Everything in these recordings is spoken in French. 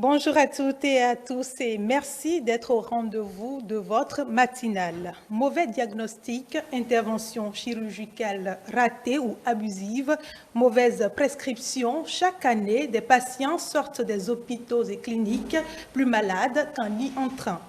Bonjour à toutes et à tous et merci d'être au rendez-vous de votre matinale. Mauvais diagnostic, intervention chirurgicale ratée ou abusive, mauvaise prescription. Chaque année, des patients sortent des hôpitaux et cliniques plus malades qu'en y entrant.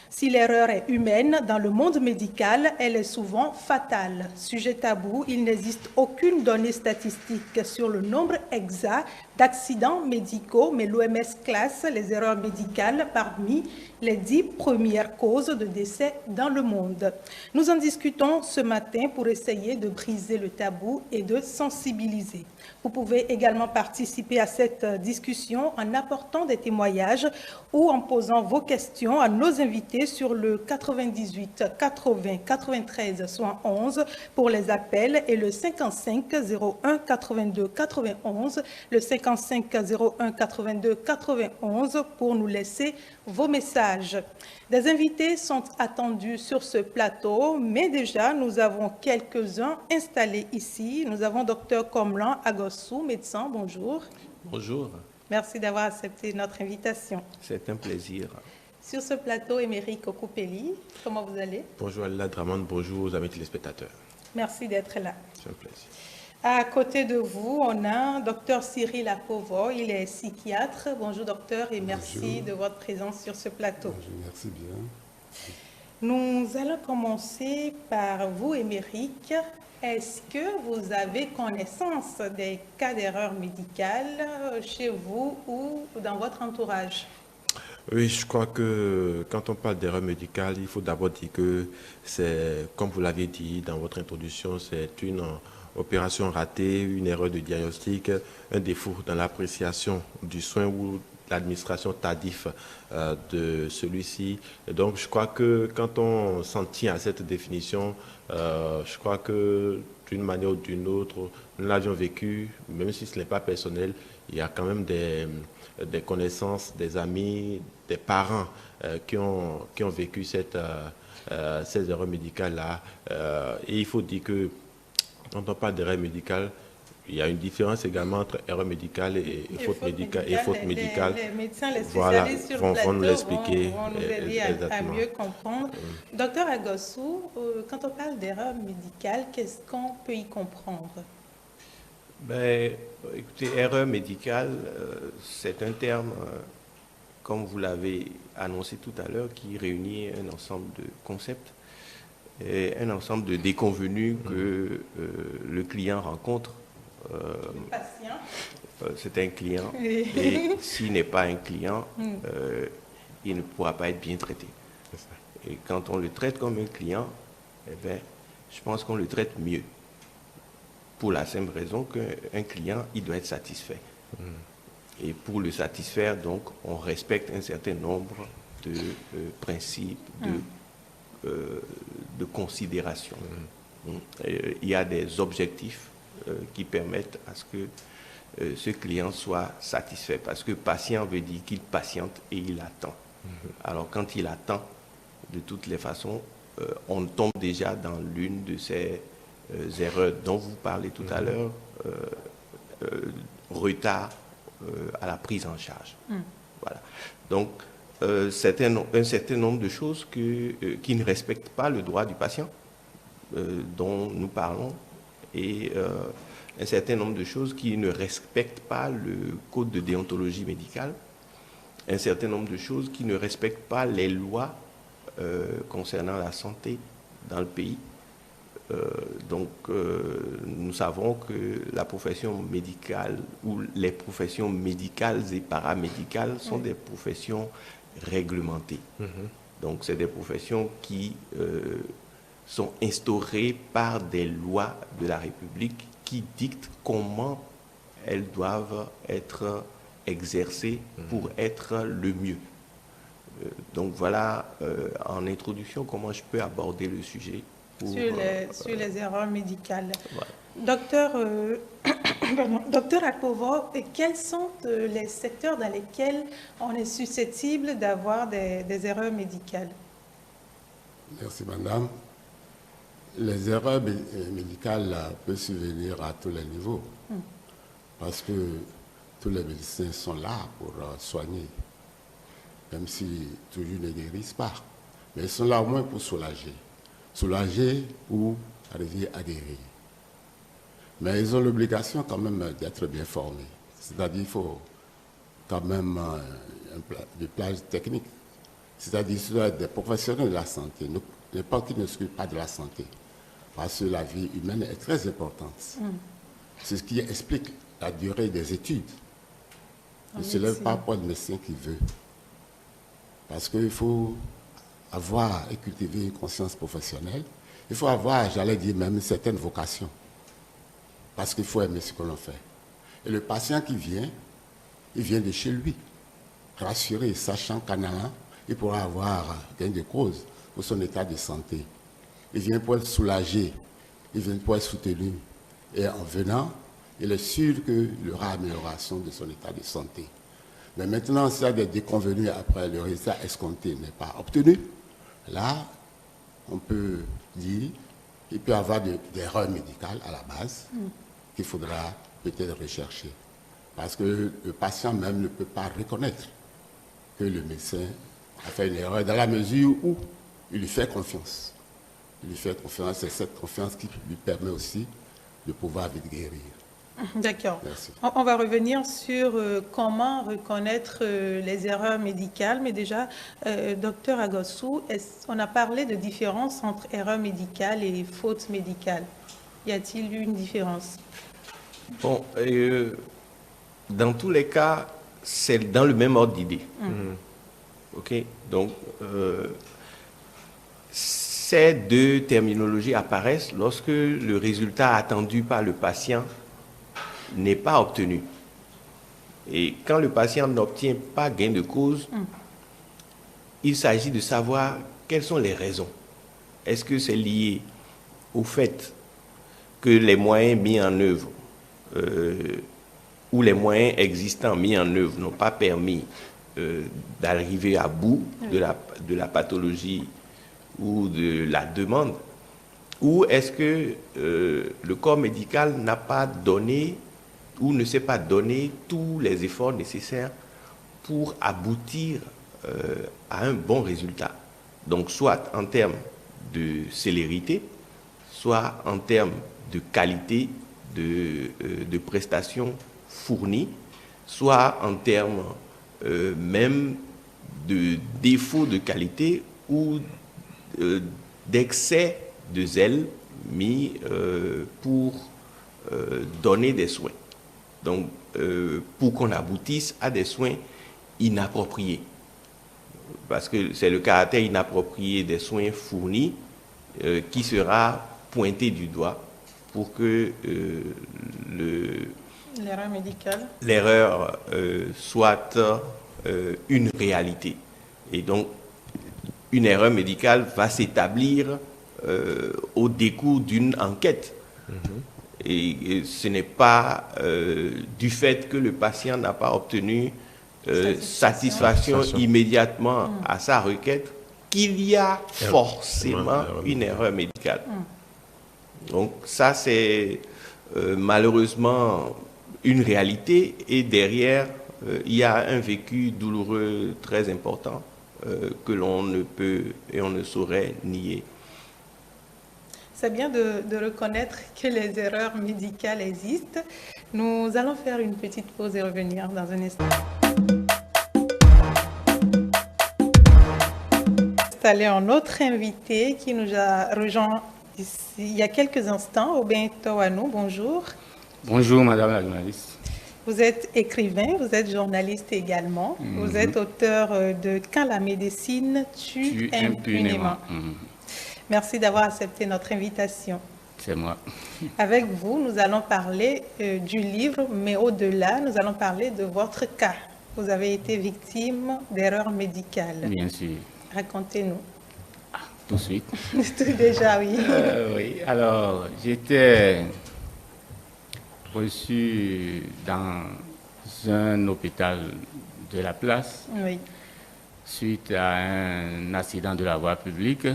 Si l'erreur est humaine, dans le monde médical, elle est souvent fatale. Sujet tabou, il n'existe aucune donnée statistique sur le nombre exact d'accidents médicaux, mais l'OMS classe les erreurs médicales parmi les 10 premières causes de décès dans le monde. Nous en discutons ce matin pour essayer de briser le tabou et de sensibiliser. Vous pouvez également participer à cette discussion en apportant des témoignages ou en posant vos questions à nos invités sur le 98 80 93 71 pour les appels et le 55 01 82 91, le 55 01 82 91 pour nous laisser vos messages. Des invités sont attendus sur ce plateau, mais déjà nous avons quelques-uns installés ici. Nous avons Dr Komlan Agossou, médecin, bonjour. Bonjour. Merci d'avoir accepté notre invitation. C'est un plaisir. Sur ce plateau, Émeric Okoupeli, comment vous allez? Bonjour Alila Draman, bonjour aux amis téléspectateurs. Merci d'être là. C'est un plaisir. À côté de vous, on a Dr Cyril Apovo, il est psychiatre. Bonjour docteur et merci de votre présence sur ce plateau. Bonjour, merci bien. Nous allons commencer par vous, Émeric. Est-ce que vous avez connaissance des cas d'erreur médicale chez vous ou dans votre entourage? Oui, je crois que quand on parle d'erreur médicale, il faut d'abord dire que c'est, comme vous l'avez dit dans votre introduction, c'est une opération ratée, une erreur de diagnostic, un défaut dans l'appréciation du soin ou l'administration tardive de celui-ci. Et donc, je crois que quand on s'en tient à cette définition, je crois que d'une manière ou d'une autre, nous l'avions vécu, même si ce n'est pas personnel, il y a quand même des connaissances, des amis, des parents qui ont vécu ces erreurs médicales-là. Et il faut dire que quand on parle d'erreur médicale, il y a une différence également entre erreur médicale et faute médicale. Les médecins, les spécialistes sur le plateau vont nous l'expliquer. Vont nous aider à mieux comprendre. Docteur Agossou, quand on parle d'erreur médicale, qu'est-ce qu'on peut y comprendre? Écoutez, erreur médicale, c'est un terme, comme vous l'avez annoncé tout à l'heure, qui réunit un ensemble de concepts et un ensemble de déconvenus que le client rencontre. Le patient. C'est un client et s'il n'est pas un client, il ne pourra pas être bien traité. Et quand on le traite comme un client, je pense qu'on le traite mieux. Pour la simple raison qu'un client, il doit être satisfait. Et pour le satisfaire, donc, on respecte un certain nombre de principes, de considérations. Il y a des objectifs qui permettent à ce que ce client soit satisfait. Parce que patient veut dire qu'il patiente et il attend. Alors quand il attend, de toutes les façons, on tombe déjà dans l'une de ces erreurs dont vous parlez tout à l'heure, retard à la prise en charge. Voilà. Donc, un certain nombre de choses qui ne respectent pas le droit du patient dont nous parlons et un certain nombre de choses qui ne respectent pas le code de déontologie médicale, un certain nombre de choses qui ne respectent pas les lois concernant la santé dans le pays. Nous savons que la profession médicale ou les professions médicales et paramédicales sont des professions réglementées. Donc, c'est des professions qui sont instaurées par des lois de la République qui dictent comment elles doivent être exercées pour être le mieux. Donc voilà, en introduction, comment je peux aborder le sujet. Sur les erreurs médicales. Voilà. Docteur Apovo, quels sont les secteurs dans lesquels on est susceptible d'avoir des erreurs médicales? Merci, madame. Les erreurs médicales peuvent survenir à tous les niveaux, parce que tous les médecins sont là pour soigner. même si toujours ne guérissent pas. Mais ils sont là au moins pour soulager. Soulager ou arriver à guérir. Mais ils ont l'obligation quand même d'être bien formés. C'est-à-dire qu'il faut quand même des plages techniques. C'est-à-dire qu'il doit être des professionnels de la santé, n'importe qui ne s'occupe pas de la santé. Parce que la vie humaine est très importante. C'est ce qui explique la durée des études. Et ce n'est pas pour le médecin qui veut. Parce qu'il faut avoir et cultiver une conscience professionnelle. Il faut avoir, j'allais dire même, une certaine vocation. Parce qu'il faut aimer ce que l'on fait. Et le patient qui vient, il vient de chez lui, rassuré, sachant qu'en allant, il pourra avoir gain de cause pour son état de santé. Il vient pour être soulagé, il vient pour être soutenu. Et en venant, il est sûr qu'il y aura amélioration de son état de santé. Mais maintenant, s'il y a des déconvenus après le résultat escompté n'est pas obtenu, là, on peut dire qu'il peut y avoir des erreurs médicales à la base qu'il faudra peut-être rechercher. Parce que le patient même ne peut pas reconnaître que le médecin a fait une erreur dans la mesure où il lui fait confiance. Il lui fait confiance, c'est cette confiance qui lui permet aussi de pouvoir vite guérir. D'accord. Merci. On va revenir sur comment reconnaître les erreurs médicales, mais déjà, docteur Agossou, on a parlé de différence entre erreur médicale et faute médicale. Y a-t-il une différence? Bon, dans tous les cas, c'est dans le même ordre d'idée. OK? Donc, ces deux terminologies apparaissent lorsque le résultat attendu par le patient n'est pas obtenu. Et quand le patient n'obtient pas gain de cause, il s'agit de savoir quelles sont les raisons. Est-ce que c'est lié au fait que les moyens mis en œuvre ou les moyens existants mis en œuvre n'ont pas permis d'arriver à bout de la pathologie ou de la demande, ou est-ce que le corps médical n'a pas donné ou ne s'est pas donné tous les efforts nécessaires pour aboutir à un bon résultat. Donc soit en termes de célérité, soit en termes de qualité de prestations fournies, soit en termes même de défaut de qualité ou d'excès de zèle mis pour donner des soins. Donc, pour qu'on aboutisse à des soins inappropriés. Parce que c'est le caractère inapproprié des soins fournis qui sera pointé du doigt pour que l'erreur soit une réalité. Et donc, une erreur médicale va s'établir au décours d'une enquête. Et ce n'est pas du fait que le patient n'a pas obtenu satisfaction immédiatement à sa requête qu'il y a forcément une erreur médicale. Donc ça, c'est malheureusement une réalité et derrière, il y a un vécu douloureux très important que l'on ne peut et on ne saurait nier. C'est bien de reconnaître que les erreurs médicales existent. Nous allons faire une petite pause et revenir dans un instant. Installer un autre invité qui nous a rejoint ici il y a quelques instants, Aubin Towanou. Bonjour. Bonjour, madame la journaliste. Vous êtes écrivain, vous êtes journaliste également. Vous êtes auteur de « Quand la médecine tue impunément ». Merci d'avoir accepté notre invitation. C'est moi. Avec vous, nous allons parler du livre, mais au-delà, nous allons parler de votre cas. Vous avez été victime d'erreurs médicales. Bien sûr. Racontez-nous. Tout de suite. Tout déjà, oui. Oui, alors, j'étais reçu dans un hôpital de la place suite à un accident de la voie publique.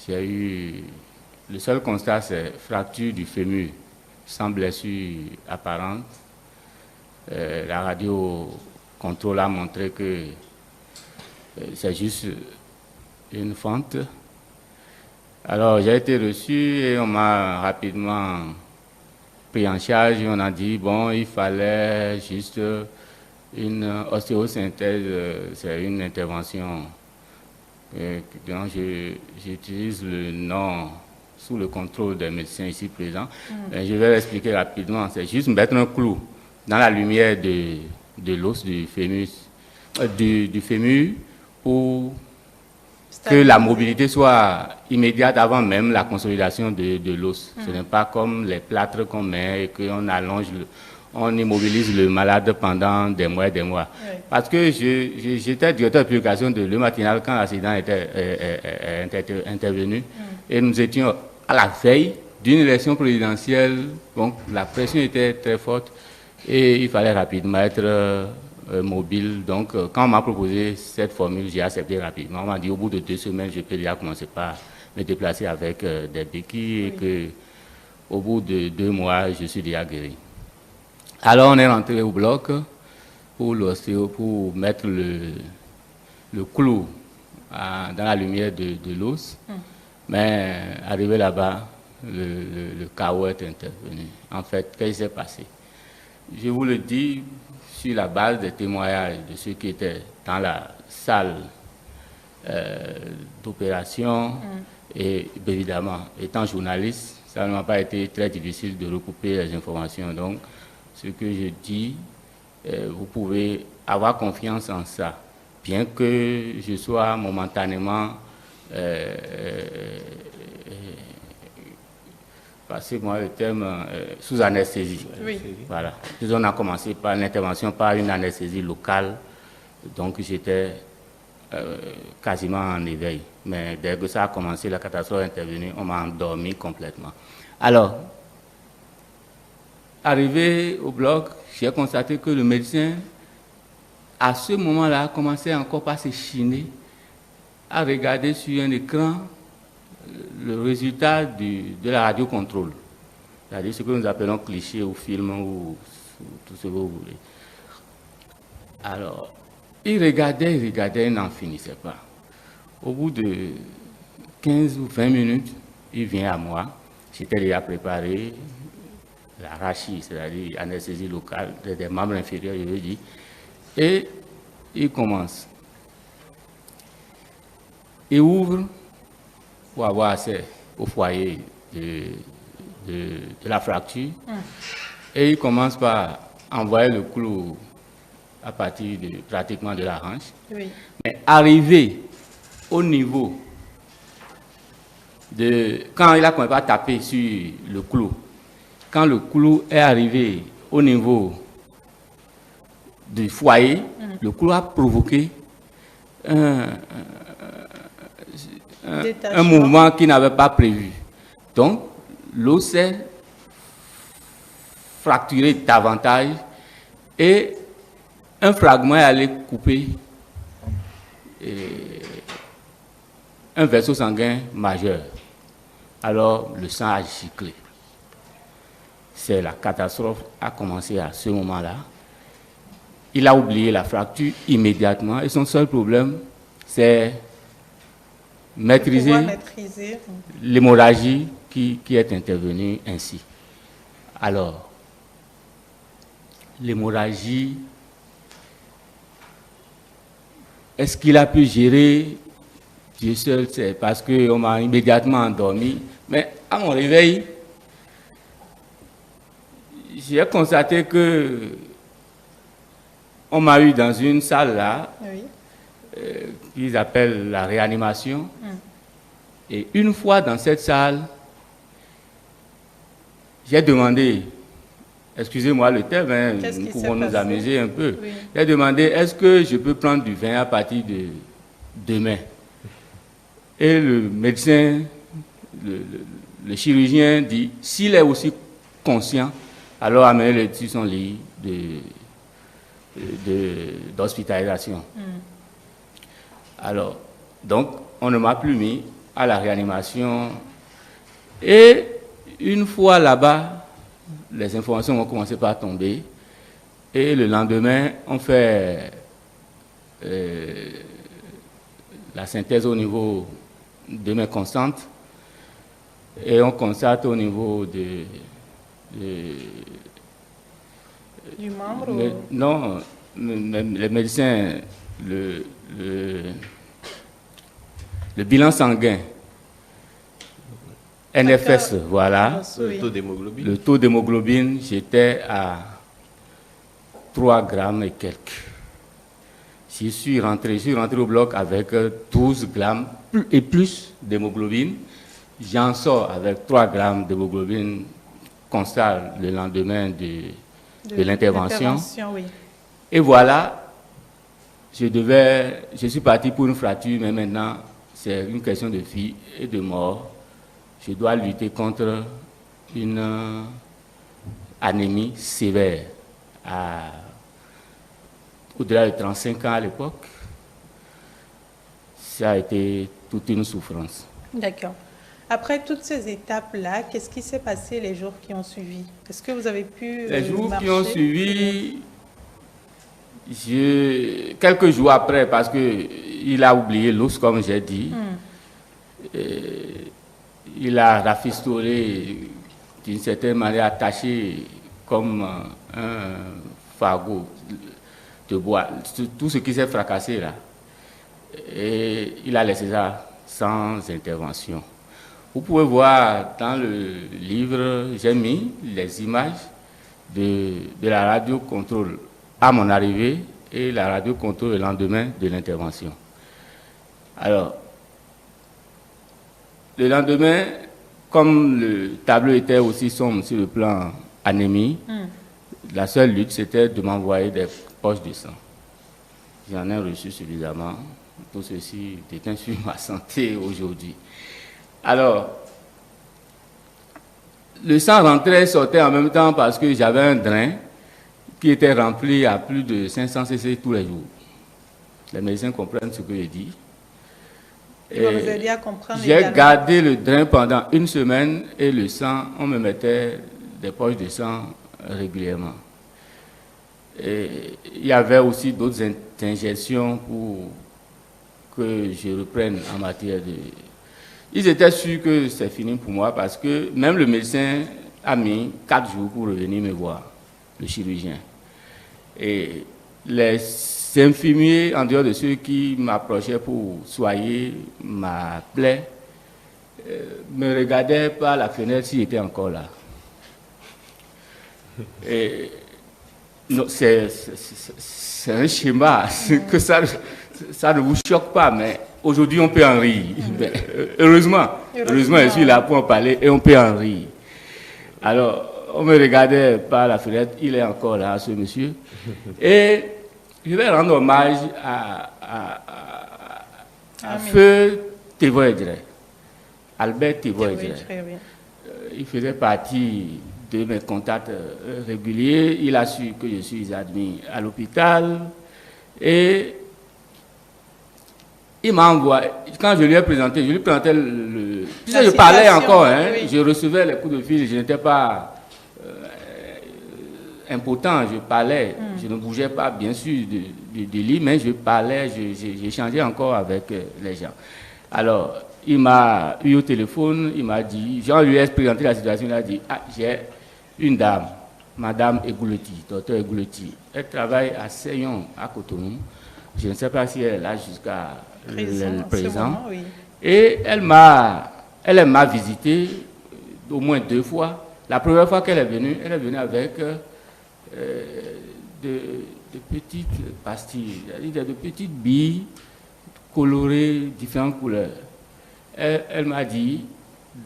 J'ai eu, le seul constat, c'est fracture du fémur, sans blessure apparente. La radio contrôle a montré que c'est juste une fente. Alors j'ai été reçu et on m'a rapidement pris en charge. On a dit, bon, il fallait juste une ostéosynthèse, c'est une intervention dont j'utilise le nom sous le contrôle des médecins ici présents. Je vais l'expliquer rapidement. C'est juste mettre un clou dans la lumière de l'os du fémur, pour que la mobilité soit immédiate avant même la consolidation de l'os. Ce n'est pas comme les plâtres qu'on met et qu'on allonge, on immobilise le malade pendant des mois et des mois. Oui. Parce que j'étais directeur de publication de Le Matinal quand l'accident était intervenu. Et nous étions à la veille d'une élection présidentielle, donc la pression était très forte et il fallait rapidement être mobile. Donc quand on m'a proposé cette formule, j'ai accepté rapidement. On m'a dit au bout de 2 semaines, je peux déjà commencer par me déplacer avec des béquilles et qu'au bout de 2 mois, je suis déjà guéri. Alors on est rentré au bloc pour mettre le clou dans la lumière de l'os. Mais arrivé là-bas, le chaos est intervenu. En fait, qu'est-ce qui s'est passé? Je vous le dis sur la base des témoignages de ceux qui étaient dans la salle d'opération. Et évidemment, étant journaliste, ça ne m'a pas été très difficile de recouper les informations. Donc, ce que je dis, vous pouvez avoir confiance en ça, bien que je sois momentanément passez-moi le terme, sous anesthésie. Oui. Voilà. On a commencé par l'intervention par une anesthésie locale, donc j'étais quasiment en éveil. Mais dès que ça a commencé, la catastrophe est intervenue, on m'a endormi complètement. Alors, arrivé au bloc, j'ai constaté que le médecin, à ce moment-là, commençait encore par s'échiner à regarder sur un écran le résultat de la radiocontrôle. C'est-à-dire ce que nous appelons cliché ou film ou tout ce que vous voulez. Alors, il regardait, il n'en finissait pas. Au bout de 15 ou 20 minutes, il vient à moi. J'étais déjà préparé, la rachis, c'est-à-dire anesthésie locale des membres inférieurs, je veux dire. Et il commence. Il ouvre pour avoir accès au foyer de la fracture. Et il commence par envoyer le clou à partir pratiquement de la hanche. Oui. Mais arrivé au niveau quand il a commencé à taper sur le clou, quand le clou est arrivé au niveau du foyer, le clou a provoqué un mouvement qu'il n'avait pas prévu. Donc, l'os s'est fracturé davantage et un fragment est allé couper un vaisseau sanguin majeur. Alors, le sang a giclé. C'est la catastrophe a commencé à ce moment-là. Il a oublié la fracture immédiatement et son seul problème, c'est maîtriser l'hémorragie qui est intervenue ainsi. Alors, l'hémorragie, est-ce qu'il a pu gérer? Dieu seul sait, parce qu'on m'a immédiatement endormi. Mais à mon réveil, j'ai constaté que on m'a eu dans une salle là, qu'ils appellent la réanimation. Et une fois dans cette salle, j'ai demandé, excusez-moi le terme, hein, nous pouvons nous amuser un peu. Oui. J'ai demandé, est-ce que je peux prendre du vin à partir de demain? Et le médecin, le chirurgien dit, s'il est aussi conscient, alors amenez-le sur son lit d'hospitalisation. Alors, donc, on ne m'a plus mis à la réanimation. Et une fois là-bas, les informations ont commencé par tomber. Et le lendemain, on fait la synthèse au niveau de mes constantes et on constate au niveau du membre non, les médecins, le bilan sanguin, NFS, voilà, le taux d'hémoglobine, j'étais à 3 grammes et quelques. Je suis rentré au bloc avec 12 grammes et plus d'hémoglobine. J'en sors avec 3 grammes d'hémoglobine, constat le lendemain de l'intervention. Oui. Et voilà, je suis parti pour une fracture, mais maintenant, c'est une question de vie et de mort. Je dois lutter contre une anémie sévère au-delà de 35 ans à l'époque. Ça a été toute une souffrance. D'accord. Après toutes ces étapes-là, qu'est-ce qui s'est passé les jours qui ont suivi? Est-ce que vous avez pu Les jours marcher? qui ont suivi, quelques jours après, parce qu'il a oublié l'os, comme j'ai dit, il a rafistolé d'une certaine manière, attaché comme un fagot de bois, tout ce qui s'est fracassé là. Et il a laissé ça sans intervention. Vous pouvez voir dans le livre, j'ai mis les images de la radio-contrôle à mon arrivée et la radio-contrôle le lendemain de l'intervention. Alors, le lendemain, comme le tableau était aussi sombre sur le plan anémie, la seule lutte, c'était de m'envoyer des poches de sang. J'en ai reçu suffisamment. Tout ceci déteint sur ma santé aujourd'hui. Alors, le sang rentrait et sortait en même temps parce que j'avais un drain qui était rempli à plus de 500 cc tous les jours. Les médecins comprennent ce que je dis. J'ai gardé le drain pendant une semaine et le sang, on me mettait des poches de sang régulièrement. Et il y avait aussi d'autres injections pour que je reprenne en matière de... Ils étaient sûrs que c'est fini pour moi parce que même le médecin a mis 4 jours pour revenir me voir, le chirurgien. Et les infirmiers, en dehors de ceux qui m'approchaient pour soigner ma plaie, me regardaient par la fenêtre s'il était encore là. Et c'est un schéma que ça ne vous choque pas, mais aujourd'hui on peut en rire. Heureusement, je suis là pour en parler et on peut en rire. Alors, on me regardait par la fenêtre, il est encore là, ce monsieur. Et je vais rendre hommage à Feu Thévoïdre, Albert Thévoïdre. Il faisait partie de mes contacts réguliers. Il a su que je suis admis à l'hôpital et il m'a envoyé, quand je lui ai présenté, je lui présentais je parlais encore, hein, oui. Je recevais les coups de fil, je n'étais pas impotent, je parlais, je ne bougeais pas bien sûr du lit, mais je parlais, j'échangeais encore avec les gens. Alors, il m'a eu au téléphone, il m'a dit, Jean lui ai présenté la situation, il a dit, ah, j'ai une dame, Madame Egouleti, docteur Egouleti, elle travaille à Seyon, à Cotonou, je ne sais pas si elle est là jusqu'à présent. Oui. Et elle m'a visité au moins 2 fois. La première fois qu'elle est venue avec de petites pastilles, de petites billes colorées, différentes couleurs. Elle m'a dit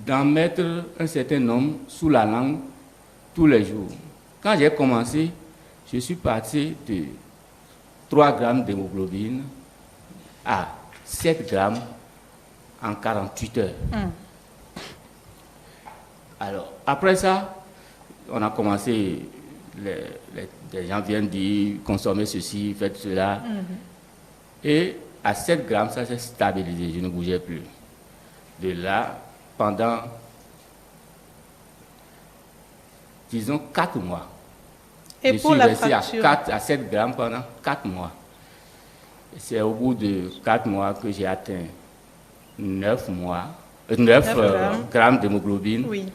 d'en mettre un certain nombre sous la langue tous les jours. Quand j'ai commencé, je suis passé de 3 grammes d'hémoglobine à 7 grammes en 48 heures. Alors, après ça, on a commencé, les gens viennent dire, consommez ceci, faites cela. Et à 7 grammes, ça s'est stabilisé, je ne bougeais plus. De là, pendant, disons, 4 mois. Et je pour suis la resté fracture à 7 grammes pendant 4 mois. C'est au bout de 4 mois que j'ai atteint 9 grammes d'hémoglobine. Oui.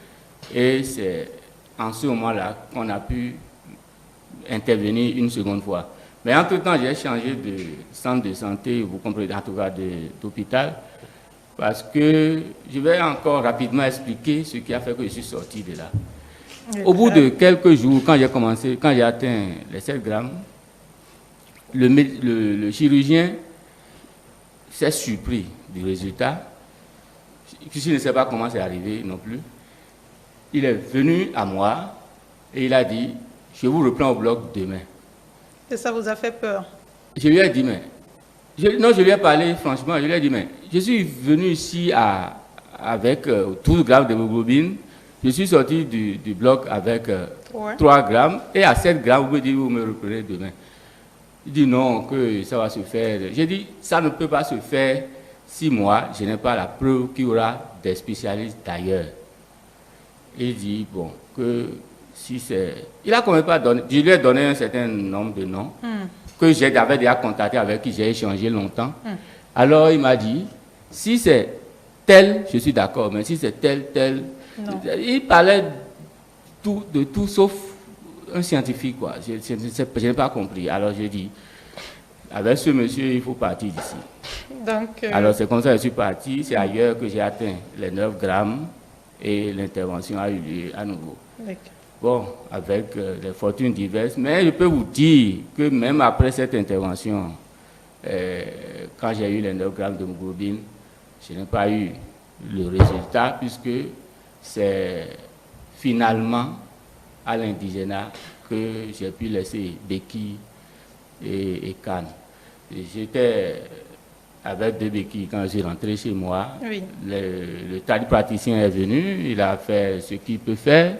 Et c'est en ce moment-là qu'on a pu intervenir une seconde fois. Mais entre-temps, j'ai changé de centre de santé, vous comprenez, en tout cas d'hôpital, parce que je vais encore rapidement expliquer ce qui a fait que je suis sorti de là. Au bout de quelques jours, quand j'ai atteint les 7 grammes, le chirurgien s'est surpris du résultat. Je ne sais pas comment c'est arrivé non plus. Il est venu à moi et il a dit, je vous reprends au bloc demain. Et ça vous a fait peur? Je lui ai dit, mais... je lui ai parlé franchement, je lui ai dit, mais je suis venu ici avec 12 grammes d'hémoglobine, je suis sorti du bloc avec 3 grammes, et à 7 grammes, vous me dites, vous me reprenez demain. Il dit non, que ça va se faire. J'ai dit, ça ne peut pas se faire si moi, je n'ai pas la preuve qu'il y aura des spécialistes d'ailleurs. Il dit, bon, que si c'est... Il a quand même pas donné... Je lui ai donné un certain nombre de noms que j'avais déjà contacté, avec qui j'ai échangé longtemps. Alors, il m'a dit, si c'est tel, je suis d'accord, mais si c'est tel... Non. Il parlait de tout sauf un scientifique, quoi. Je n'ai pas compris. Alors, j'ai dit, avec ce monsieur, il faut partir d'ici. Alors, c'est comme ça que je suis parti. C'est ailleurs que j'ai atteint les 9 grammes. Et l'intervention a eu lieu à nouveau. Bon, avec des fortunes diverses, mais je peux vous dire que même après cette intervention, quand j'ai eu les 9 grammes d'hémoglobine, je n'ai pas eu le résultat, puisque c'est finalement à l'indigénat que j'ai pu laisser béquilles et cannes. J'étais avec 2 béquilles quand je suis rentré chez moi. Oui. Le praticien est venu, il a fait ce qu'il peut faire,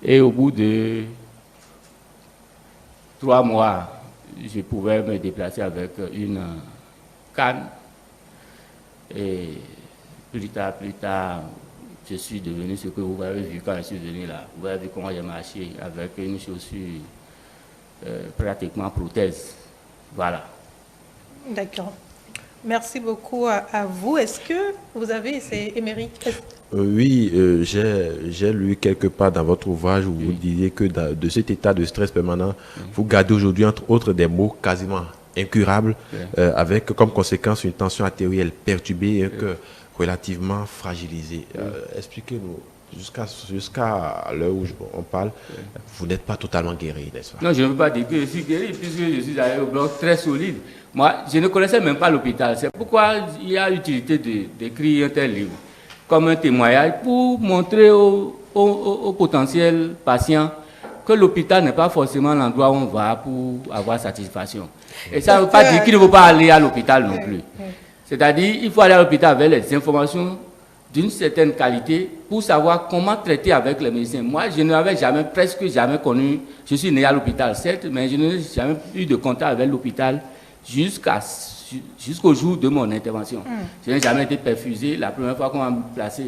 et au bout de 3 mois, je pouvais me déplacer avec une canne. Et plus tard, je suis devenu ce que vous avez vu quand je suis venu là. Vous avez vu comment j'ai marché avec une chaussure pratiquement prothèse. Voilà. D'accord. Merci beaucoup à vous. Est-ce que vous avez, c'est Émeric? Oui, j'ai lu quelque part dans votre ouvrage où vous disiez que de cet état de stress permanent, vous gardez aujourd'hui, entre autres, des maux quasiment incurables, avec comme conséquence une tension artérielle perturbée et un cœur relativement fragilisé. Expliquez-nous, jusqu'à l'heure où on parle, vous n'êtes pas totalement guéri, n'est-ce pas? Non, je ne veux pas dire que je suis guéri, puisque je suis allé au bloc très solide. Moi, je ne connaissais même pas l'hôpital. C'est pourquoi il y a l'utilité d'écrire un tel livre, comme un témoignage, pour montrer aux potentiels patients que l'hôpital n'est pas forcément l'endroit où on va pour avoir satisfaction. Et ça ne veut pas dire qu'il ne faut pas aller à l'hôpital non plus. C'est-à-dire qu'il faut aller à l'hôpital avec les informations d'une certaine qualité pour savoir comment traiter avec les médecins. Moi, je n'avais presque jamais connu, je suis né à l'hôpital, certes, mais je n'ai jamais eu de contact avec l'hôpital jusqu'au jour de mon intervention. Je n'ai jamais été perfusé. La première fois qu'on m'a placé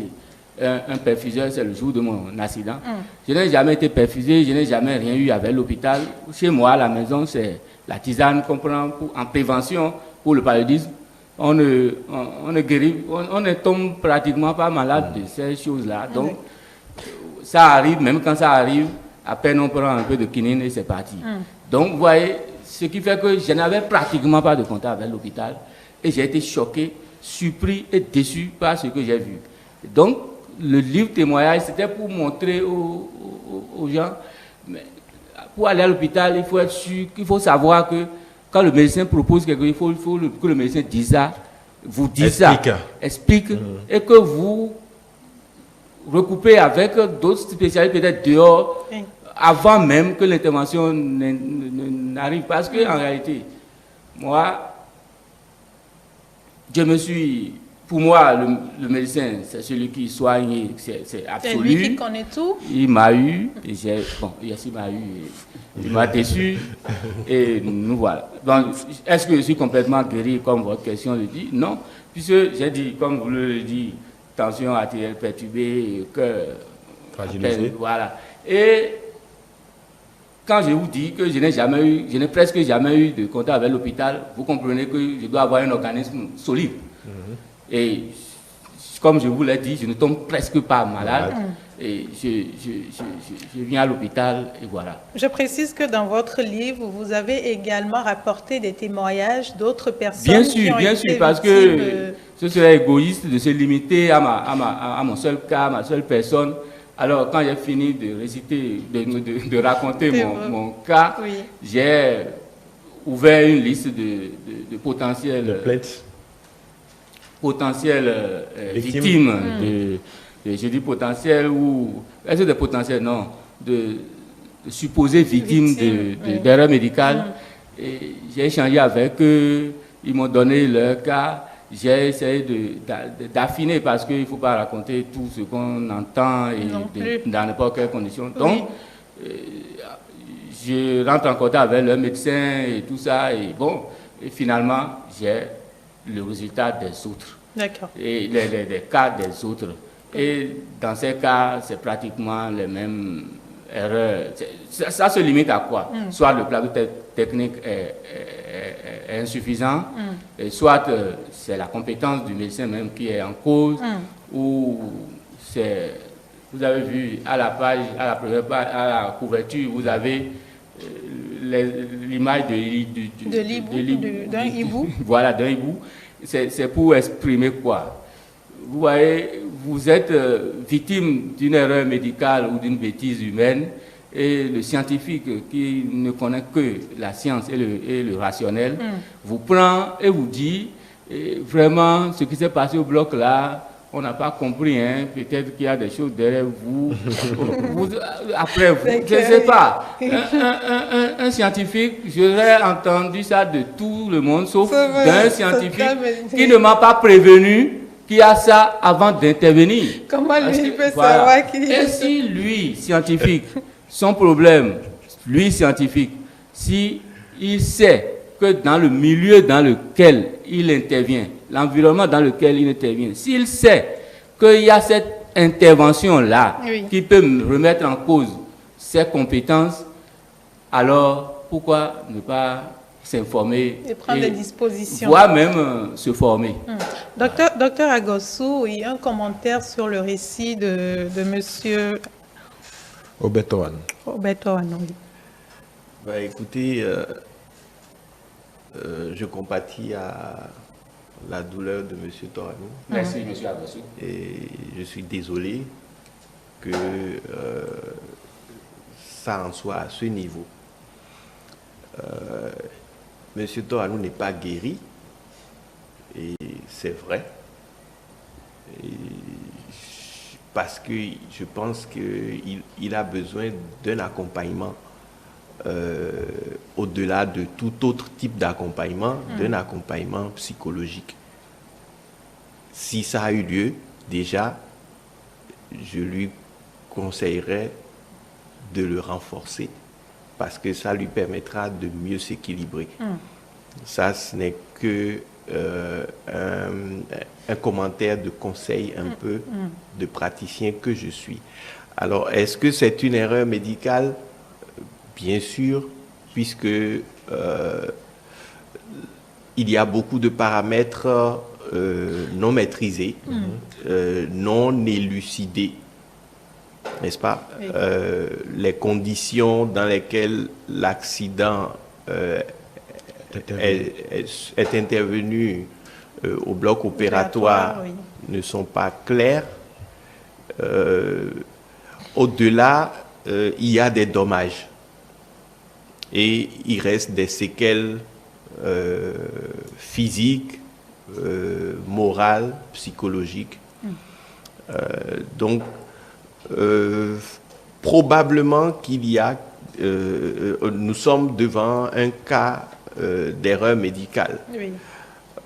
un perfuseur, c'est le jour de mon accident. Je n'ai jamais été perfusé, je n'ai jamais rien eu avec l'hôpital. Chez moi, à la maison, c'est la tisane qu'on prend en prévention pour le paludisme. On ne guérit, on ne tombe pratiquement pas malade de ces choses-là. Donc, ça arrive, même quand ça arrive, à peine on prend un peu de quinine et c'est parti. Donc, vous voyez, ce qui fait que je n'avais pratiquement pas de contact avec l'hôpital et j'ai été choqué, surpris et déçu par ce que j'ai vu. Donc, le livre témoignage, c'était pour montrer aux gens, mais pour aller à l'hôpital, il faut être sûr, il faut savoir que quand le médecin propose quelque chose, il faut que le médecin dise ça, vous dise ça, explique, et que vous recoupez avec d'autres spécialistes peut-être dehors, avant même que l'intervention n'arrive. Parce qu'en réalité, moi, pour moi, le médecin, c'est celui qui soigne, c'est absolu. C'est lui qui connaît tout. Il m'a eu, il m'a déçu, et nous voilà. Donc, est-ce que je suis complètement guéri, comme votre question le dit? Non, puisque j'ai dit, comme vous le dites, tension artérielle perturbée, cœur fragilisé. Voilà. Et quand je vous dis que je n'ai presque jamais eu de contact avec l'hôpital, vous comprenez que je dois avoir un organisme solide. Et comme je vous l'ai dit, je ne tombe presque pas malade. Et je viens à l'hôpital et voilà. Je précise que dans votre livre, vous avez également rapporté des témoignages d'autres personnes. Bien sûr, parce que ce serait égoïste de se limiter à mon seul cas, à ma seule personne. Alors, quand j'ai fini de réciter, de raconter mon cas, j'ai ouvert une liste de potentielles victimes. Je dis potentielles ou... Est-ce des potentielles? Non. De supposées victimes d'erreurs médicales. Et j'ai échangé avec eux, ils m'ont donné leur cas. J'ai essayé d'affiner parce qu'il ne faut pas raconter tout ce qu'on entend et dans n'importe quelle condition. Donc, je rentre en contact avec le médecin et tout ça. Et bon, et finalement, j'ai le résultat des autres. D'accord. Et les cas des autres. Et dans ces cas, c'est pratiquement les mêmes erreurs. Ça se limite à quoi? Soit le plateau technique est insuffisant, et soit c'est la compétence du médecin même qui est en cause, ou c'est... Vous avez vu à la page, à la première page, à la couverture, vous avez l'image d'un hibou. Voilà, d'un hibou. C'est pour exprimer quoi? Vous voyez, vous êtes victime d'une erreur médicale ou d'une bêtise humaine, et le scientifique qui ne connaît que la science et le rationnel vous prend et vous dit vraiment ce qui s'est passé au bloc là, on n'a pas compris, hein, peut-être qu'il y a des choses derrière vous. Après, je ne sais pas. Un scientifique, j'aurais entendu ça de tout le monde, sauf d'un scientifique qui ne m'a pas prévenu qu'il y a ça avant d'intervenir. Comment lui peut savoir qu'il y a ça? Et si lui, scientifique, son problème, lui, scientifique, si il sait que dans le milieu dans lequel il intervient, l'environnement dans lequel il intervient, s'il sait qu'il y a cette intervention-là qui peut me remettre en cause ses compétences, alors pourquoi ne pas s'informer et prendre des dispositions, voire même se former. Docteur Agossou, il y a un commentaire sur le récit de monsieur Obeto-Wan. Obeto-Wan, oui. Bah, écoutez, je compatis à la douleur de M. Toranou. Merci, M. Agossou. Et je suis désolé que ça en soit à ce niveau. M. Toranou n'est pas guéri, et c'est vrai. Et parce que je pense qu'il a besoin d'un accompagnement au-delà de tout autre type d'accompagnement, d'un accompagnement psychologique. Si ça a eu lieu, déjà, je lui conseillerais de le renforcer parce que ça lui permettra de mieux s'équilibrer. Ça, ce n'est que un commentaire de conseil un peu de praticien que je suis. Alors, est-ce que c'est une erreur médicale? Bien sûr, puisque il y a beaucoup de paramètres non maîtrisés, non élucidés, n'est-ce pas? Oui. Les conditions dans lesquelles l'accident est intervenu au bloc opératoire ne sont pas claires. Au-delà, il y a des dommages et il reste des séquelles physiques, morales, psychologiques. Donc, probablement qu'il y a, nous sommes devant un cas d'erreur médicale. Oui.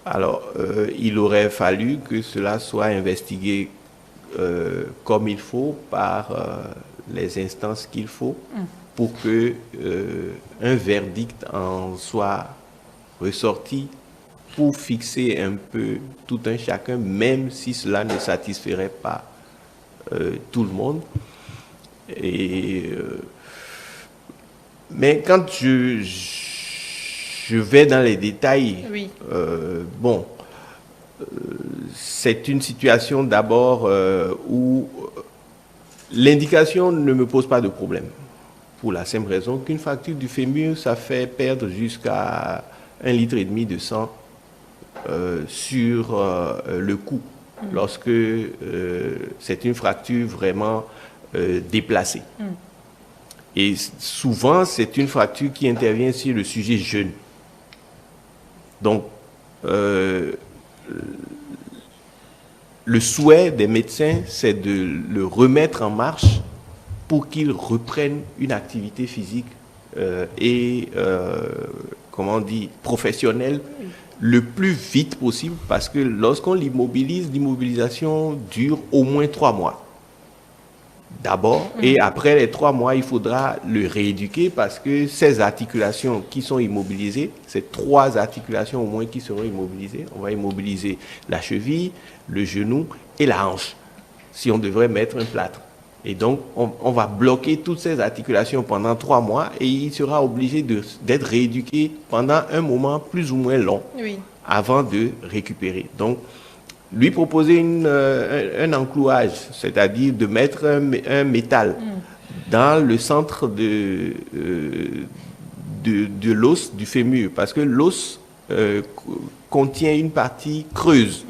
Alors, il aurait fallu que cela soit investigué comme il faut par les instances qu'il faut pour que un verdict en soit ressorti pour fixer un peu tout un chacun, même si cela ne satisferait pas tout le monde. Et Mais quand je vais dans les détails, oui. C'est une situation d'abord où l'indication ne me pose pas de problème. Pour la simple raison qu'une fracture du fémur, ça fait perdre jusqu'à 1,5 litre de sang sur le cou, lorsque c'est une fracture vraiment déplacée. Et souvent, c'est une fracture qui intervient si le sujet jeûne. Donc, le souhait des médecins, c'est de le remettre en marche pour qu'il reprenne une activité physique professionnelle le plus vite possible, parce que lorsqu'on l'immobilise, l'immobilisation dure au moins 3 mois. D'abord, et après les 3 mois, il faudra le rééduquer, parce que ces articulations qui sont immobilisées, c'est 3 articulations au moins qui seront immobilisées. On va immobiliser la cheville, le genou et la hanche, si on devrait mettre un plâtre. Et donc, on va bloquer toutes ces articulations pendant 3 mois et il sera obligé d'être rééduqué pendant un moment plus ou moins long avant de récupérer. Donc, lui proposer un enclouage, c'est-à-dire de mettre un métal dans le centre de l'os du fémur, parce que l'os contient une partie creuse.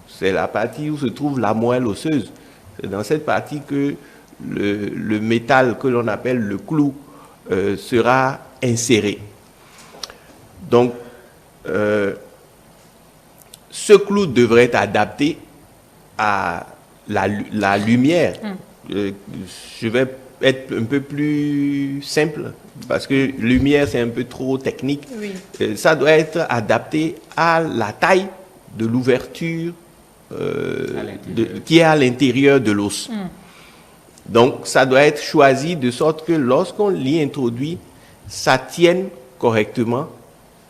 C'est la partie où se trouve la moelle osseuse. C'est dans cette partie que le métal que l'on appelle le clou sera inséré. Donc, ce clou devrait être adapté à la lumière. Je vais être un peu plus simple, parce que lumière, c'est un peu trop technique. Ça doit être adapté à la taille de l'ouverture qui est à l'intérieur de l'os. Donc, ça doit être choisi de sorte que lorsqu'on l'y introduit, ça tienne correctement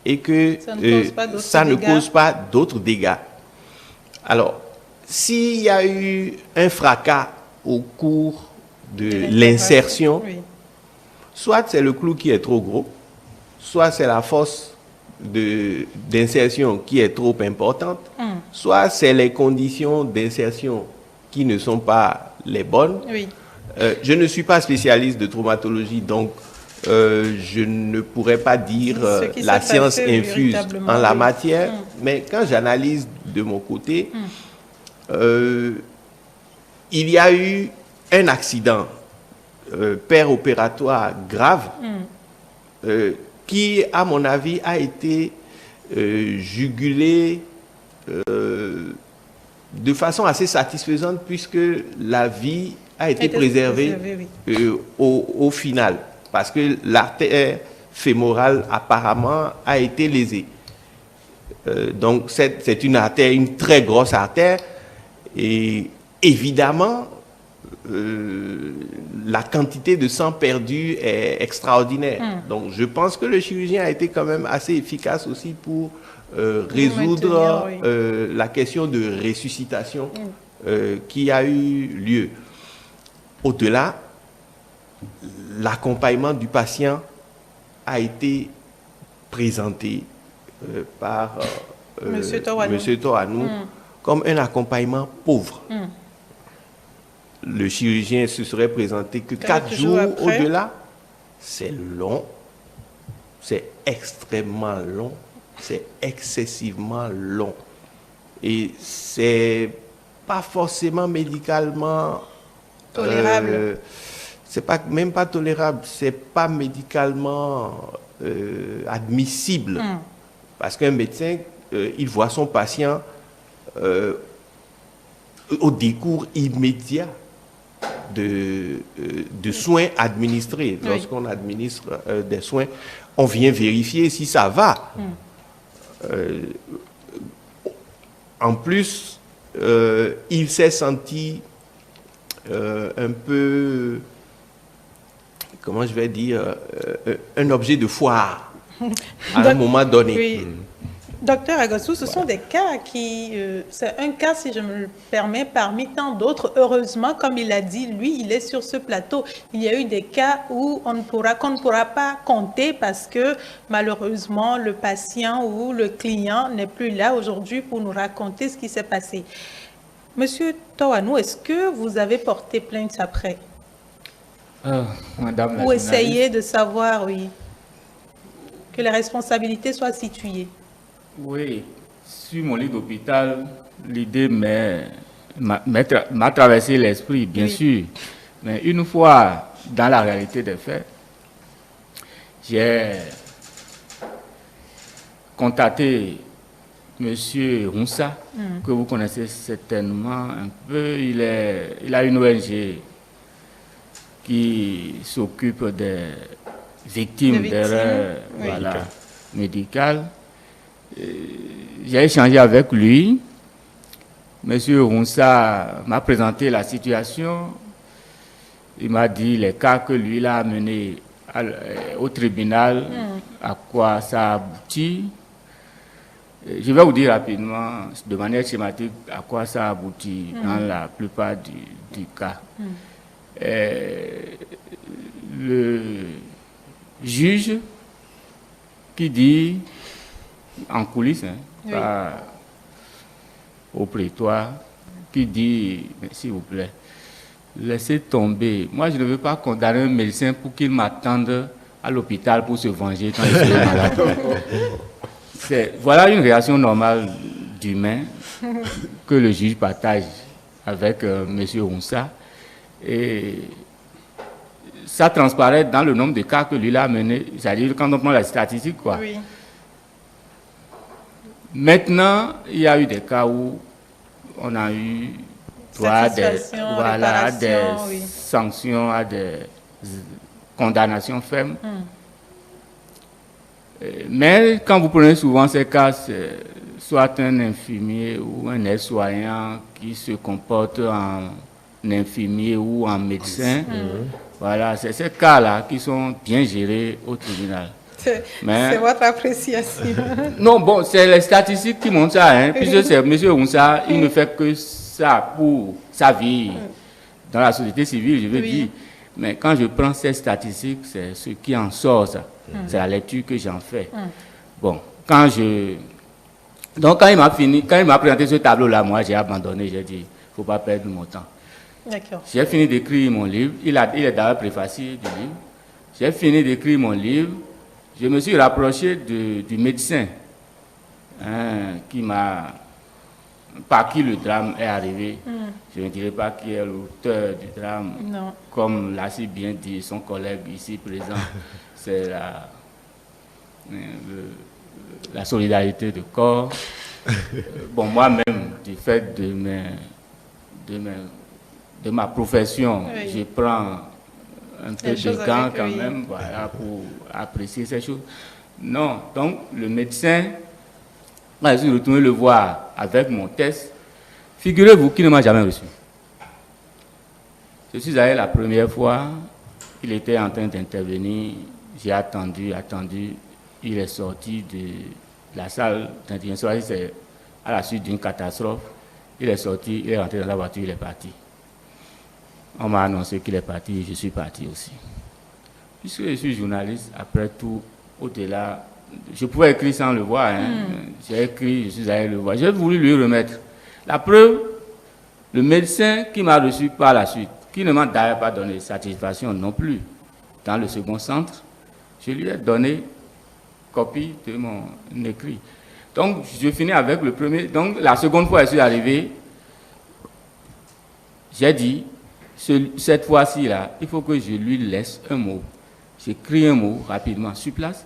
et que ça ne cause pas d'autres dégâts. Alors, s'il y a eu un fracas au cours de l'insertion, soit c'est le clou qui est trop gros, soit c'est la force d'insertion qui est trop importante, soit c'est les conditions d'insertion qui ne sont pas les bonnes. Je ne suis pas spécialiste de traumatologie, donc je ne pourrais pas dire la science infuse en la matière, mais quand j'analyse de mon côté, il y a eu un accident péropératoire grave qui, à mon avis, a été jugulé de façon assez satisfaisante, puisque la vie a été préservée au final, parce que l'artère fémorale apparemment a été lésée. Donc c'est une artère, une très grosse artère, et évidemment la quantité de sang perdu est extraordinaire. Donc je pense que le chirurgien a été quand même assez efficace aussi pour résoudre la question de ressuscitation qui a eu lieu. Au-delà, l'accompagnement du patient a été présenté par M. Toanou comme un accompagnement pauvre. Le chirurgien se serait présenté que 4 jours au-delà. C'est long, c'est extrêmement long, c'est excessivement long. Et c'est pas forcément médicalement tolérable. C'est même pas tolérable, c'est pas médicalement admissible. Parce qu'un médecin, il voit son patient au décours immédiat de soins administrés. Lorsqu'on administre des soins, on vient vérifier si ça va. En plus, il s'est senti un peu, comment je vais dire, un objet de foire à un moment donné. Docteur Agassou, ce sont des cas qui... c'est un cas, si je me le permets, parmi tant d'autres. Heureusement, comme il a dit, lui, il est sur ce plateau. Il y a eu des cas où qu'on ne pourra pas compter parce que, malheureusement, le patient ou le client n'est plus là aujourd'hui pour nous raconter ce qui s'est passé. Monsieur Tawanou, est-ce que vous avez porté plainte après? Madame la Ou journaliste, essayer de savoir, oui, que les responsabilités soient situées? Oui, sur mon lit d'hôpital, l'idée m'a traversé l'esprit, bien sûr. Mais une fois dans la réalité des faits, j'ai contacté M. Roussa, que vous connaissez certainement un peu. Il a une ONG qui s'occupe des victimes d'erreurs médicales. J'ai échangé avec lui. Monsieur Roussa m'a présenté la situation. Il m'a dit les cas que lui il a amenés au tribunal, à quoi ça aboutit. Je vais vous dire rapidement, de manière schématique, à quoi ça aboutit dans la plupart du cas. Le juge qui dit en coulisses, pas au prétoire, qui dit, s'il vous plaît, laissez tomber. Moi, je ne veux pas condamner un médecin pour qu'il m'attende à l'hôpital pour se venger quand il est malade. Voilà une réaction normale d'humain que le juge partage avec M. Roussa. Et ça transparaît dans le nombre de cas que lui a mené, c'est-à-dire quand on prend la statistique, quoi. Oui. Maintenant, il y a eu des cas où on a eu des sanctions, à des condamnations fermes. Mais quand vous prenez souvent ces cas, c'est soit un infirmier ou un aide-soignant qui se comporte en infirmier ou en médecin. Voilà, c'est ces cas-là qui sont bien gérés au tribunal. C'est votre appréciation. Non, bon, c'est les statistiques qui montrent ça, hein, puisque c'est M. Roussa, il ne fait que ça pour sa vie dans la société civile, je veux dire. Mais quand je prends ces statistiques, c'est ce qui en sort, ça. C'est la lecture que j'en fais. Bon, quand il m'a présenté ce tableau-là, moi, j'ai abandonné, j'ai dit, il ne faut pas perdre mon temps. D'accord. J'ai fini d'écrire mon livre, il est d'ailleurs préfacé du livre. J'ai fini d'écrire mon livre, je me suis rapproché du médecin par qui le drame est arrivé. Je ne dirais pas qui est l'auteur du drame. Non. Comme l'a si bien dit son collègue ici présent, c'est la solidarité de corps. Bon, moi-même, du fait de ma profession, je prends un peu de gants quand même, voilà, pour apprécier ces choses. Non, donc le médecin, je suis retourné le voir avec mon test. Figurez-vous qu'il ne m'a jamais reçu. Je suis allé la première fois, il était en train d'intervenir, j'ai attendu, il est sorti de la salle d'intervention, c'est à la suite d'une catastrophe, il est sorti, il est rentré dans la voiture, il est parti. On m'a annoncé qu'il est parti, je suis parti aussi. Puisque je suis journaliste, après tout, au-delà, je pouvais écrire sans le voir. J'ai écrit, je suis allé le voir. J'ai voulu lui remettre. La preuve, le médecin qui m'a reçu par la suite, qui ne m'a d'ailleurs pas donné satisfaction non plus, dans le second centre, je lui ai donné copie de mon écrit. Donc, je finis avec le premier. Donc, la seconde fois, je suis arrivé, j'ai dit, cette fois-ci, là, il faut que je lui laisse un mot. J'écris un mot rapidement sur place.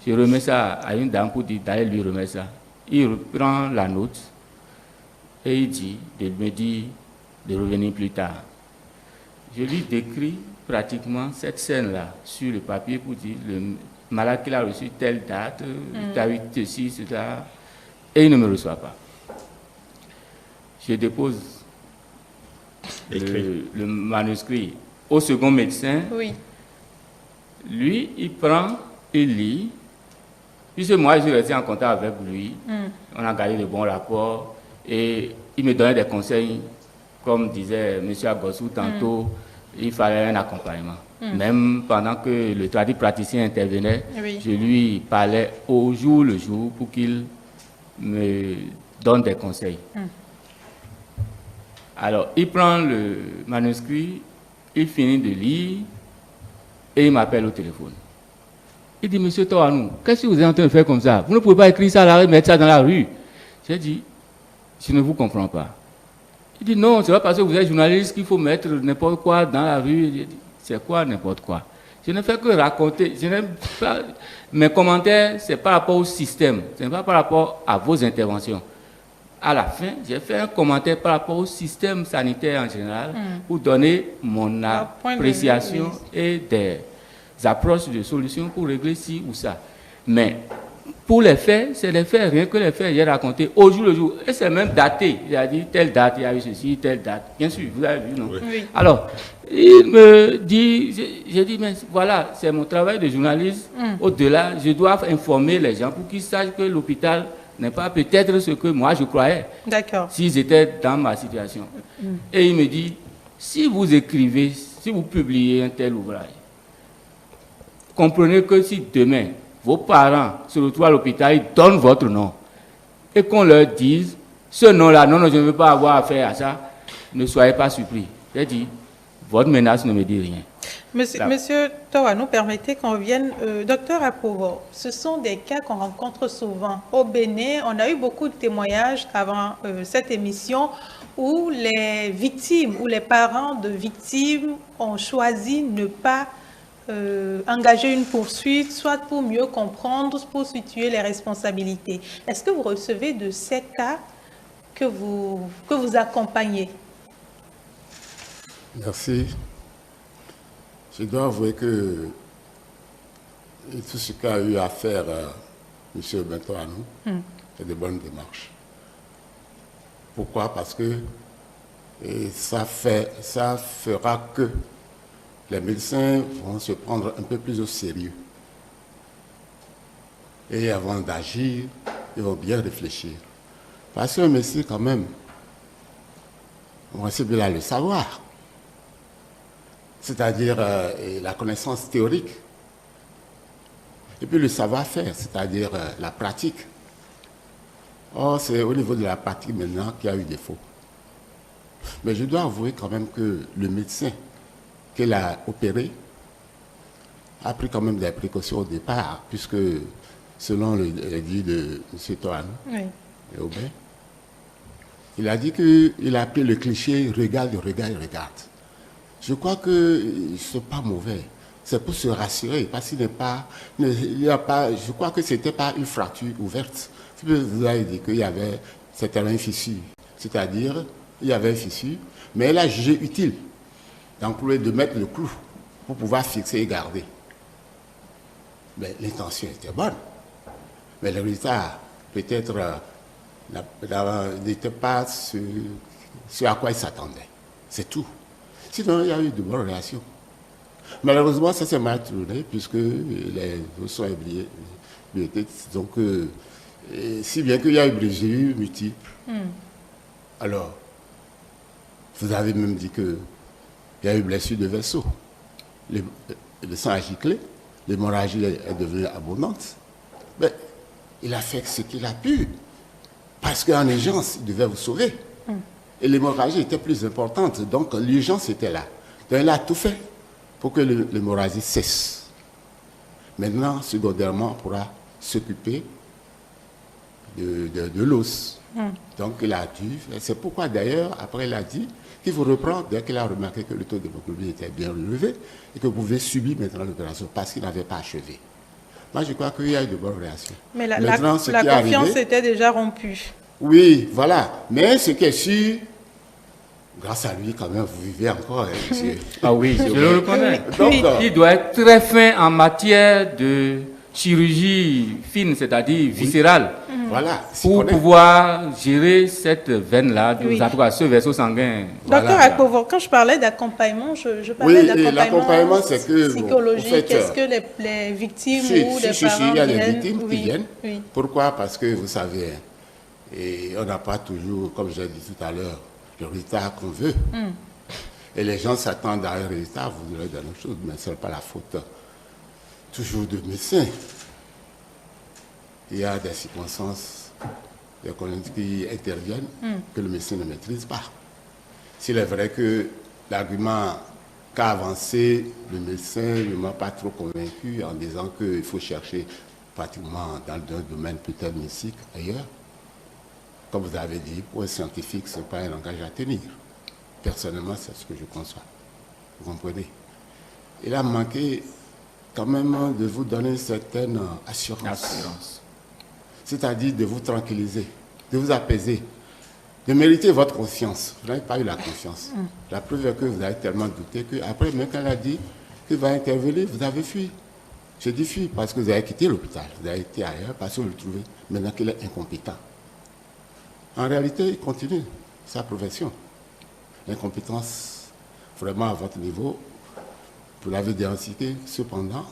Je remets ça à une dame pour dire d'aller lui remettre ça. Il reprend la note et il me dit de revenir plus tard. Je lui décris pratiquement cette scène-là sur le papier pour dire le malade qu'il a reçu telle date, t'as eu ceci, cela, et il ne me reçoit pas. Je dépose le manuscrit au second médecin. Oui. Lui, il prend, il lit, Puisque moi, je suis resté en contact avec lui. On a gardé de bons rapports. Et il me donnait des conseils. Comme disait M. Agossou tantôt, il fallait un accompagnement. Même pendant que le praticien intervenait, je lui parlais au jour le jour pour qu'il me donne des conseils. Alors, il prend le manuscrit, il finit de lire et il m'appelle au téléphone. Il dit, Monsieur Toanou, qu'est-ce que vous êtes en train de faire comme ça? Vous ne pouvez pas écrire ça à la rue, mettre ça dans la rue. J'ai dit, je ne vous comprends pas. Il dit, non, c'est pas parce que vous êtes journaliste qu'il faut mettre n'importe quoi dans la rue. J'ai dit, c'est quoi n'importe quoi? Je ne fais que raconter. Mes commentaires, c'est par rapport au système. Ce n'est pas par rapport à vos interventions. À la fin, j'ai fait un commentaire par rapport au système sanitaire en général pour donner mon appréciation et des approches de solutions pour régler ci ou ça. Mais pour les faits, c'est les faits, rien que les faits, j'ai raconté au jour le jour. Et c'est même daté. Il a dit telle date, il y a eu ceci, telle date. Bien sûr, vous avez vu, non? Oui. Alors, il me dit, j'ai dit, mais voilà, c'est mon travail de journaliste. Au-delà, je dois informer les gens pour qu'ils sachent que l'hôpital n'est pas peut-être ce que moi je croyais. D'accord. S'ils étaient dans ma situation. Et il me dit, si vous écrivez, si vous publiez un tel ouvrage, comprenez que si demain, vos parents se retrouvent à l'hôpital, ils donnent votre nom. Et qu'on leur dise, ce nom-là, non, je ne veux pas avoir affaire à ça, ne soyez pas surpris. J'ai dit, votre menace ne me dit rien. Monsieur Toanou, permettez qu'on vienne. Docteur Aporo, ce sont des cas qu'on rencontre souvent. Au Bénin, on a eu beaucoup de témoignages avant cette émission où les victimes ou les parents de victimes ont choisi ne pas engager une poursuite, soit pour mieux comprendre, pour situer les responsabilités. Est-ce que vous recevez de ces cas que vous accompagnez? Merci. Je dois avouer que tout ce qu'a eu à faire M. Bentoanou, c'est de bonnes démarches. Pourquoi? Parce que ça fera que les médecins vont se prendre un peu plus au sérieux. Et avant d'agir, ils vont bien réfléchir. Parce qu'un médecin, quand même, on va essayer de le savoir. C'est-à-dire la connaissance théorique. Et puis le savoir-faire, c'est-à-dire la pratique. Or, c'est au niveau de la pratique maintenant qu'il y a eu défaut. Mais je dois avouer quand même que le médecin qu'elle a opéré a pris quand même des précautions au départ, puisque selon le dit de M. Toanou, il a dit qu'il a pris le cliché « regarde, regarde, regarde ». Je crois que ce n'est pas mauvais. C'est pour se rassurer, parce qu'il n'y a pas, je crois que ce n'était pas une fracture ouverte. Vous avez dit qu'il y avait certainement une fissure. C'est-à-dire, il y avait une fissure, mais elle a jugé utile d'employer, de mettre le clou pour pouvoir fixer et garder. Mais l'intention était bonne. Mais le résultat, peut-être, n'était pas ce à quoi il s'attendait. C'est tout. Sinon, il y a eu de bonnes réactions. Malheureusement, ça s'est mal tourné, puisque les autres sont oubliés. Donc, si bien qu'il y a eu blessures multiples. Alors, vous avez même dit qu'il y a eu blessure de vaisseau. Le sang a giclé, l'hémorragie est devenue abondante. Mais il a fait ce qu'il a pu, parce qu'en urgence, il devait vous sauver. Et l'hémorragie était plus importante, donc l'urgence était là. Donc il a tout fait pour que l'hémorragie cesse. Maintenant, secondairement, on pourra s'occuper de l'os. Donc il a dû, c'est pourquoi d'ailleurs, après il a dit qu'il faut reprendre dès qu'il a remarqué que le taux d'hémoglobine était bien relevé et que vous pouvez subir maintenant l'opération parce qu'il n'avait pas achevé. Moi, je crois qu'il y a eu de bonnes réactions. Mais la confiance était déjà rompue. Oui, voilà. Mais ce qui est sûr, grâce à lui, quand même, vous vivez encore, monsieur. Ah oui, je le reconnais. Donc, il doit être très fin en matière de chirurgie fine, c'est-à-dire viscérale. Voilà. Pour pouvoir gérer cette veine-là, en tout cas ce vaisseau sanguin. Docteur Akpovo, quand je parlais d'accompagnement, je parlais d'accompagnement psychologique. Est-ce que les victimes ou les parents il y a des victimes qui viennent. Pourquoi? Parce que vous savez, et on n'a pas toujours, comme j'ai dit tout à l'heure, le résultat qu'on veut. Et les gens s'attendent à un résultat, vous leur donnez autre chose, mais ce n'est pas la faute toujours de médecins. Il y a des circonstances qui interviennent que le médecin ne maîtrise pas. S'il est vrai que l'argument qu'a avancé le médecin ne m'a pas trop convaincu en disant qu'il faut chercher pratiquement dans un domaine peut-être mystique ailleurs, comme vous avez dit, pour un scientifique, ce n'est pas un langage à tenir. Personnellement, c'est ce que je conçois. Vous comprenez? Il a manqué quand même de vous donner une certaine assurance. C'est-à-dire de vous tranquilliser, de vous apaiser, de mériter votre confiance. Vous n'avez pas eu la confiance. La preuve est que vous avez tellement douté qu'après, même quand elle a dit qu'il va intervenir, vous avez fui. J'ai dit fui parce que vous avez quitté l'hôpital. Vous avez été ailleurs parce que vous le trouvez maintenant qu'il est incompétent. En réalité, il continue sa profession. L'incompétence, vraiment à votre niveau, vous l'avez diagnostiqué, cependant,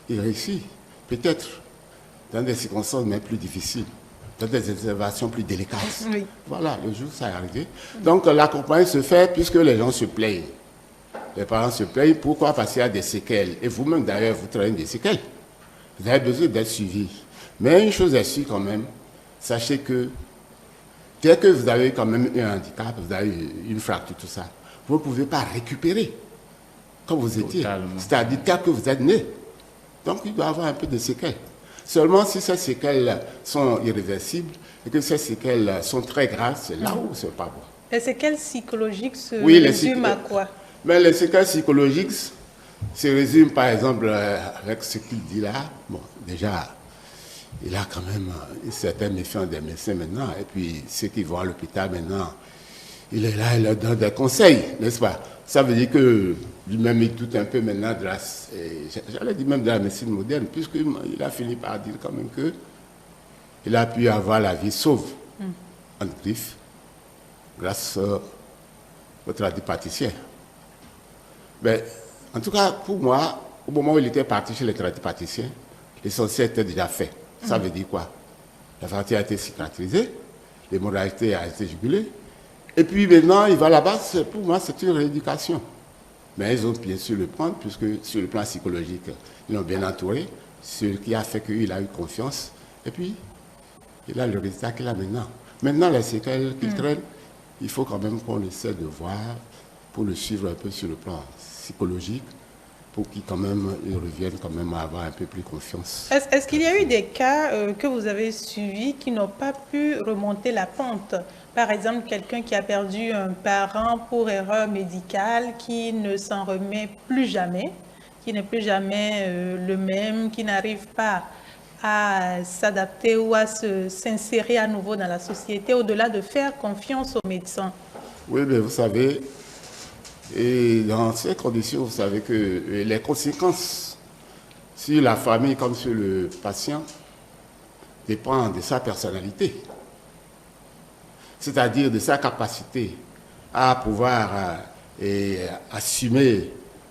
il réussit. Peut-être dans des circonstances même plus difficiles, dans des observations plus délicates. Oui. Voilà, le jour, ça est arrivé. Donc, l'accompagnement se fait puisque les gens se plaignent. Les parents se plaignent. Pourquoi? Parce qu'il y a des séquelles. Et vous-même, d'ailleurs, vous traînez des séquelles. Vous avez besoin d'être suivi. Mais une chose est sûre quand même, sachez que dès que vous avez quand même un handicap, vous avez une fracture, tout ça, vous ne pouvez pas récupérer comme vous étiez. C'est-à-dire tel que vous êtes né. Donc, il doit y avoir un peu de séquelles. Seulement si ces séquelles sont irréversibles et que ces séquelles sont très graves, c'est là où ce n'est pas bon. Les séquelles psychologiques se résument à quoi? Mais les séquelles psychologiques se résument par exemple avec ce qu'il dit là. Bon, déjà, il a quand même une certaine méfiance des médecins maintenant. Et puis, ceux qui vont à l'hôpital maintenant, il est là, il leur donne des conseils, n'est-ce pas? Ça veut dire que lui-même, il doute un peu maintenant de la, j'allais dire même de la médecine moderne, puisqu'il a fini par dire quand même qu'il a pu avoir la vie sauve, en griffe, grâce au tradipraticien. Mais, en tout cas, pour moi, au moment où il était parti chez les tradipraticiens, l'essentiel était déjà fait. Ça veut dire quoi? La fracture a été cicatrisée, l'hémorragie a été jugulée, et puis maintenant, il va là-bas, pour moi, c'est une rééducation. Mais ils ont bien su le prendre, puisque sur le plan psychologique, ils l'ont bien entouré, ce qui a fait qu'il a eu confiance, et puis, il a le résultat qu'il a maintenant. Maintenant, les séquelles qu'il traîne, il faut quand même qu'on essaie de voir, pour le suivre un peu sur le plan psychologique, pour qu'il quand même il revienne quand même à avoir un peu plus confiance. Est-ce qu'il y a eu des cas que vous avez suivis qui n'ont pas pu remonter la pente? Par exemple, quelqu'un qui a perdu un parent pour erreur médicale, qui ne s'en remet plus jamais, qui n'est plus jamais le même, qui n'arrive pas à s'adapter ou à s'insérer à nouveau dans la société, au-delà de faire confiance aux médecins. Oui, mais vous savez, et dans ces conditions, vous savez que les conséquences sur la famille comme sur le patient dépendent de sa personnalité. C'est-à-dire de sa capacité à pouvoir assumer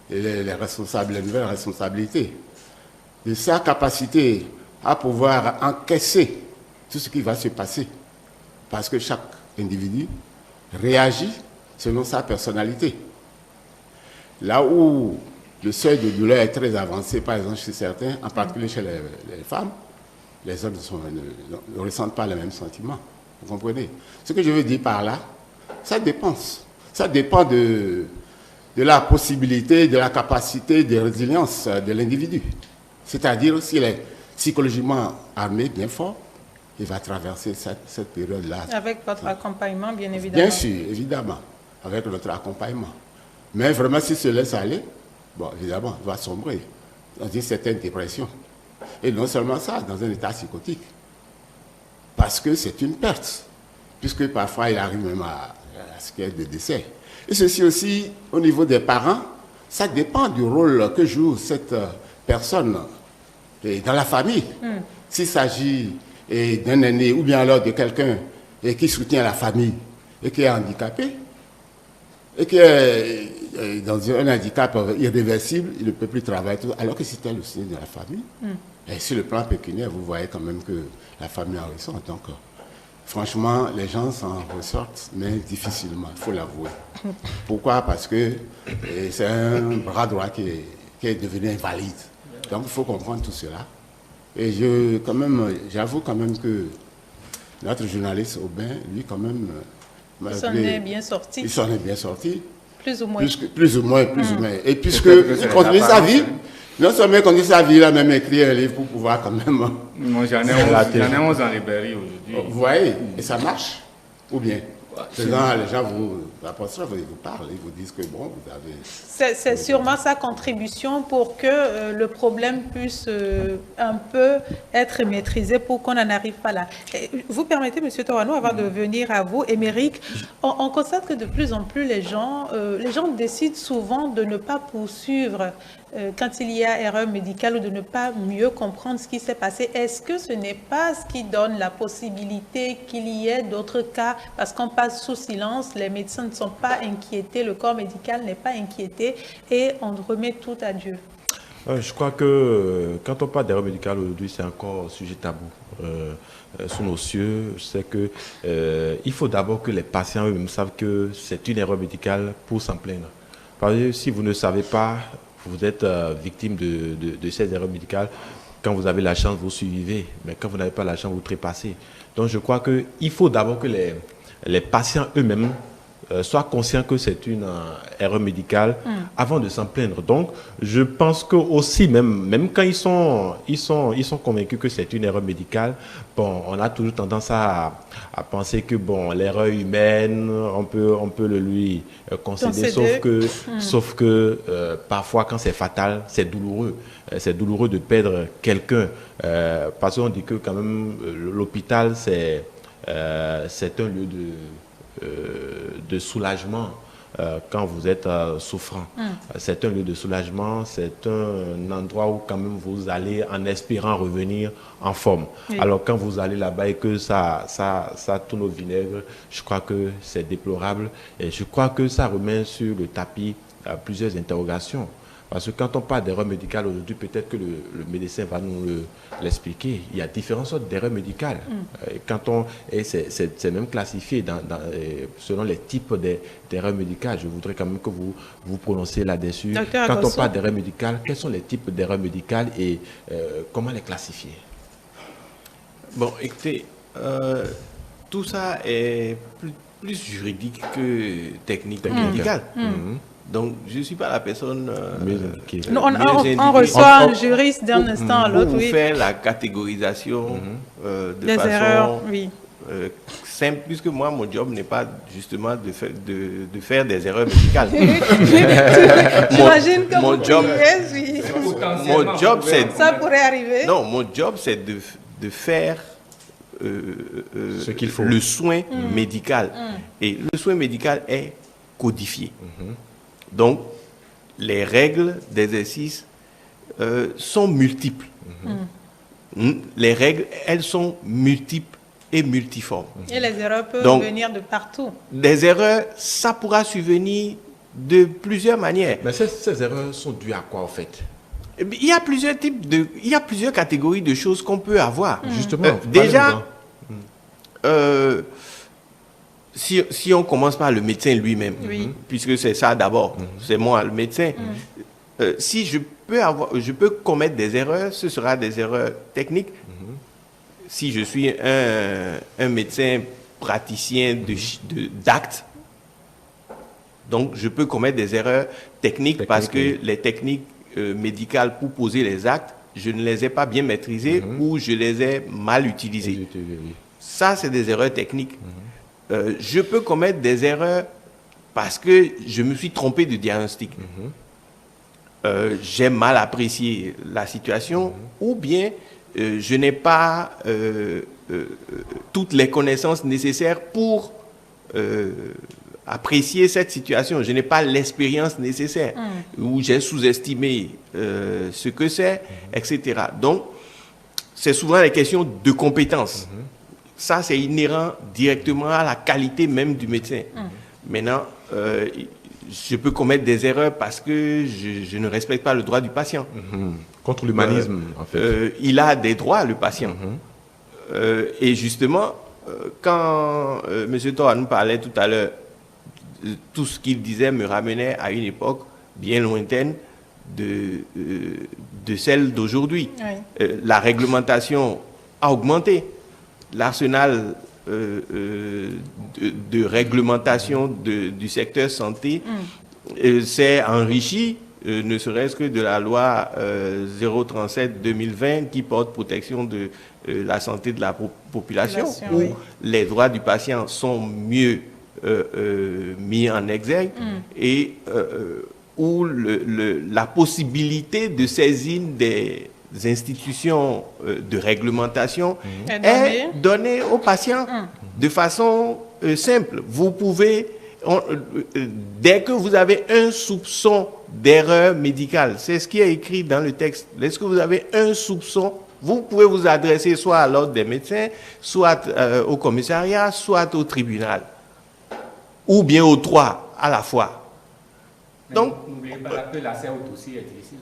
les nouvelles responsabilités, de sa capacité à pouvoir encaisser tout ce qui va se passer. Parce que chaque individu réagit selon sa personnalité. Là où le seuil de douleur est très avancé, par exemple chez certains, en particulier chez les femmes, les hommes ne ressentent pas les mêmes sentiments. Vous comprenez? Ce que je veux dire par là, ça dépend. Ça dépend de la possibilité, de la capacité de résilience de l'individu. C'est-à-dire, s'il est psychologiquement armé, bien fort, il va traverser cette période-là. Avec votre accompagnement, bien évidemment. Bien sûr, évidemment, avec notre accompagnement. Mais vraiment, s'il se laisse aller, bon, évidemment, il va sombrer dans une certaine dépression. Et non seulement ça, dans un état psychotique. Parce que c'est une perte, puisque parfois il arrive même à ce qu'il y ait des décès. Et ceci aussi, au niveau des parents, ça dépend du rôle que joue cette personne dans la famille. S'il s'agit et d'un aîné, ou bien alors de quelqu'un qui soutient la famille et qui est handicapé, et qui est dans un handicap irréversible, il ne peut plus travailler, alors que c'était le signe de la famille. Et sur le plan pécuniaire, vous voyez quand même que la famille en ressort. Donc, franchement, les gens s'en ressortent, mais difficilement, il faut l'avouer. Pourquoi? Parce que c'est un bras droit qui est devenu invalide. Donc, il faut comprendre tout cela. Et j'avoue quand même que notre journaliste Aubin, lui, quand même, il s'en est bien sorti. Il s'en est bien sorti. Plus ou moins. Plus ou moins. Et puisqu'il continue sa vie, non seulement il continue sa vie, il a même écrit un livre pour pouvoir quand même... Moi, j'en ai 11 en librairie aujourd'hui. Vous voyez, et ça marche. Ou bien les gens vous parlent, ils vous disent que bon, vous avez... C'est sûrement sa contribution pour que le problème puisse un peu être maîtrisé pour qu'on n'en arrive pas là. Et vous permettez, M. Torano, avant de venir à vous, Émeric, on constate que de plus en plus les gens décident souvent de ne pas poursuivre quand il y a erreur médicale ou de ne pas mieux comprendre ce qui s'est passé. Est-ce que ce n'est pas ce qui donne la possibilité qu'il y ait d'autres cas? Parce qu'on passe sous silence, les médecins ne sont pas inquiétés, le corps médical n'est pas inquiété et on remet tout à Dieu. Je crois que quand on parle d'erreur médicale aujourd'hui, c'est encore un sujet tabou. Sous nos cieux, c'est que il faut d'abord que les patients eux-mêmes savent que c'est une erreur médicale pour s'en plaindre. Parce que si vous ne savez pas, vous êtes victime de ces erreurs médicales. Quand vous avez la chance, vous suivez. Mais quand vous n'avez pas la chance, vous trépassez. Donc je crois qu'il faut d'abord que les patients eux-mêmes soient conscients que c'est une erreur médicale avant de s'en plaindre. Donc je pense que aussi, même quand ils sont convaincus que c'est une erreur médicale, bon, on a toujours tendance à penser que bon, l'erreur humaine, on peut le lui concéder, sauf que parfois quand c'est fatal, c'est douloureux. C'est douloureux de perdre quelqu'un parce qu'on dit que quand même l'hôpital c'est un lieu de soulagement quand vous êtes souffrant. C'est un lieu de soulagement, c'est un endroit où quand même vous allez en espérant revenir en forme. Oui. Alors quand vous allez là-bas et que ça tourne au vinaigre, je crois que c'est déplorable et je crois que ça remet sur le tapis plusieurs interrogations. Parce que quand on parle d'erreur médicale aujourd'hui, peut-être que le médecin va nous l'expliquer. Il y a différentes sortes d'erreurs médicales. C'est même classifié selon les types d'erreurs médicales. Je voudrais quand même que vous prononciez là-dessus. Quand on parle d'erreurs médicales, quels sont les types d'erreurs médicales et comment les classifier? Bon, écoutez, tout ça est plus juridique que technique médicale. Donc, je ne suis pas la personne on reçoit un juriste d'un instant à l'autre. Pour faire la catégorisation de façon erreurs, simple, puisque moi, mon job n'est pas justement de faire des erreurs médicales. J'imagine que mon job, c'est... Ça pourrait arriver. Non, mon job, c'est de faire... ce qu'il faut. Le soin médical. Et le soin médical est codifié. Donc, les règles d'exercice sont multiples. Les règles, elles sont multiples et multiformes. Et les erreurs peuvent venir de partout. Des erreurs, ça pourra survenir de plusieurs manières. Mais ces erreurs sont dues à quoi, en fait? Il y a plusieurs catégories de choses qu'on peut avoir. Justement, déjà, si on commence par le médecin lui-même, puisque c'est ça d'abord, c'est moi le médecin, si je peux commettre des erreurs, ce sera des erreurs techniques. Si je suis un médecin praticien d'actes, donc je peux commettre des erreurs techniques parce que les techniques médicales pour poser les actes, je ne les ai pas bien maîtrisées ou je les ai mal utilisées. Ça, c'est des erreurs techniques. Je peux commettre des erreurs parce que je me suis trompé de diagnostic. J'ai mal apprécié la situation ou bien je n'ai pas toutes les connaissances nécessaires pour apprécier cette situation. Je n'ai pas l'expérience nécessaire ou j'ai sous-estimé ce que c'est, etc. Donc, c'est souvent des questions de compétences. Ça, c'est inhérent directement à la qualité même du médecin. Maintenant, je peux commettre des erreurs parce que je ne respecte pas le droit du patient. Contre l'humanisme, en fait. Il a des droits, le patient. Et justement, quand M. Thor nous parlait tout à l'heure, tout ce qu'il disait me ramenait à une époque bien lointaine de celle d'aujourd'hui. Oui. La réglementation a augmenté. L'arsenal de réglementation du secteur santé s'est enrichi, ne serait-ce que de la loi 037-2020 qui porte protection de la santé de la population, où les droits du patient sont mieux mis en exergue et où la possibilité de saisine des institutions de réglementation est donnée aux patients de façon simple. Vous pouvez, dès que vous avez un soupçon d'erreur médicale, c'est ce qui est écrit dans le texte, est-ce que vous avez un soupçon, vous pouvez vous adresser soit à l'ordre des médecins, soit au commissariat, soit au tribunal, ou bien aux trois à la fois. Mais donc, n'oubliez pas que l'accès au dossier est difficile.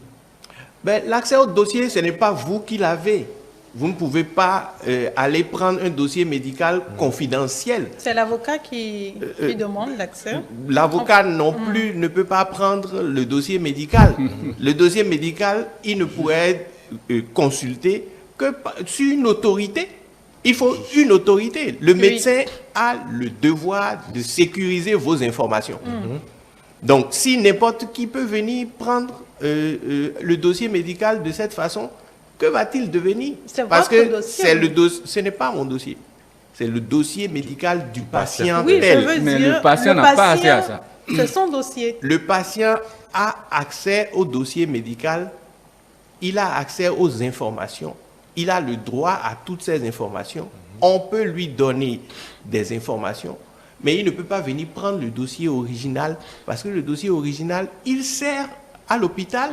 Ben, l'accès au dossier, ce n'est pas vous qui l'avez. Vous ne pouvez pas aller prendre un dossier médical confidentiel. C'est l'avocat qui demande l'accès. L'avocat non plus ne peut pas prendre le dossier médical. Le dossier médical, il ne pourrait être consulté que sur une autorité. Il faut une autorité. Le médecin a le devoir de sécuriser vos informations. Donc, si n'importe qui peut venir prendre le dossier médical de cette façon, que va-t-il devenir? Parce que ce n'est pas mon dossier. C'est le dossier médical du patient. Oui, je veux mais dire, le patient n'a pas accès à ça. C'est son dossier. Le patient a accès au dossier médical. Il a accès aux informations. Il a le droit à toutes ces informations. On peut lui donner des informations, mais il ne peut pas venir prendre le dossier original parce que le dossier original, il sert à l'hôpital,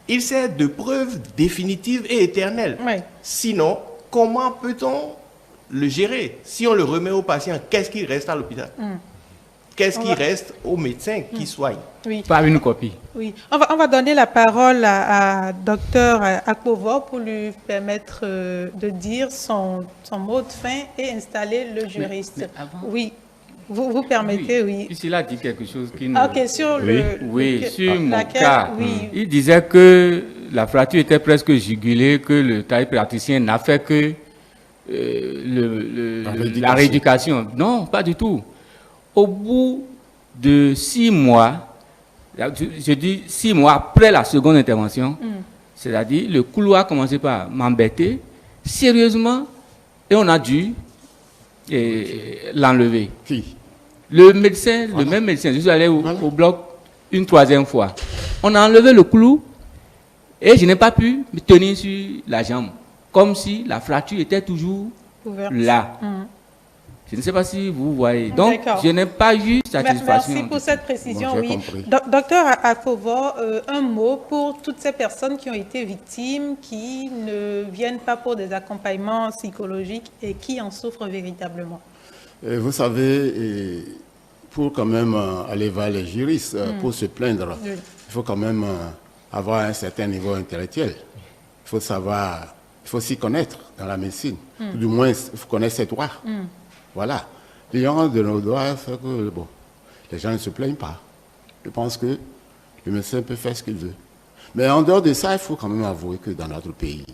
il sert de preuve définitive et éternelle. Oui. Sinon, comment peut-on le gérer? Si on le remet au patient, qu'est-ce qui reste à l'hôpital? Qu'est-ce qui reste au médecin qui soigne? Oui. Pas une copie. Oui. On va donner la parole à Dr Akpovo pour lui permettre de dire son mot de fin et installer le juriste. Mais avant... Oui. Vous permettez, oui. Puisqu'il a dit quelque chose qui nous... Ok, sur sur mon cas. Il disait que la fracture était presque jugulée, que le taille praticien n'a fait que la rééducation. Non, pas du tout. Au bout de 6 mois, je dis 6 mois après la seconde intervention, c'est-à-dire le couloir a commencé par m'embêter sérieusement et on a dû l'enlever. Le médecin, le même médecin, je suis allé au bloc une 3e fois. On a enlevé le clou et je n'ai pas pu me tenir sur la jambe, comme si la fracture était toujours là. Je ne sais pas si vous voyez. Donc, je n'ai pas eu satisfaction. Merci pour cette précision. Bon, oui. compris. Docteur Akpovo, un mot pour toutes ces personnes qui ont été victimes, qui ne viennent pas pour des accompagnements psychologiques et qui en souffrent véritablement. Vous savez, pour quand même aller vers les juristes, pour se plaindre, il faut quand même avoir un certain niveau intellectuel. Il faut savoir, il faut s'y connaître dans la médecine. Du moins, il faut connaître ses droits. Voilà. L'ignorance de nos droits fait que, bon, les gens ne se plaignent pas. Je pense que le médecin peut faire ce qu'il veut. Mais en dehors de ça, il faut quand même avouer que dans notre pays,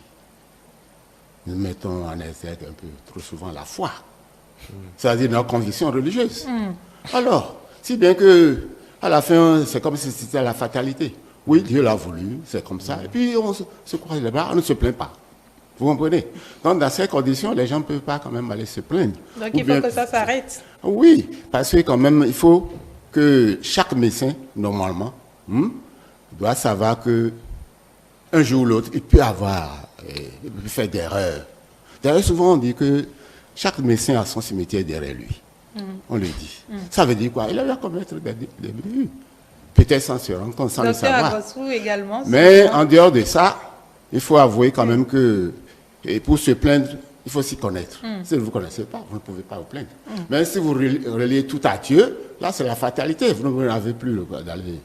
nous mettons en exergue un peu trop souvent la foi. C'est-à-dire nos convictions religieuses. Alors, si bien que, à la fin, c'est comme si c'était la fatalité. Oui, Dieu l'a voulu, c'est comme ça. Et puis, on se croise les bras, on ne se plaint pas. Vous comprenez? Donc, dans ces conditions, les gens ne peuvent pas quand même aller se plaindre. Donc, il faut que ça s'arrête. Oui, parce que quand même, il faut que chaque médecin, normalement, doit savoir que un jour ou l'autre, il peut faire des erreurs. D'ailleurs, souvent, on dit que chaque médecin a son cimetière derrière lui. On le dit. Ça veut dire quoi? Il a dû commettre des bévues. Peut-être sans se rendre compte, sans le savoir. Également, mais en dehors de ça, il faut avouer quand même que Et pour se plaindre, il faut s'y connaître. Si vous ne vous connaissez pas, vous ne pouvez pas vous plaindre. Mais si vous reliez tout à Dieu, là, c'est la fatalité. Vous n'avez plus d'aller.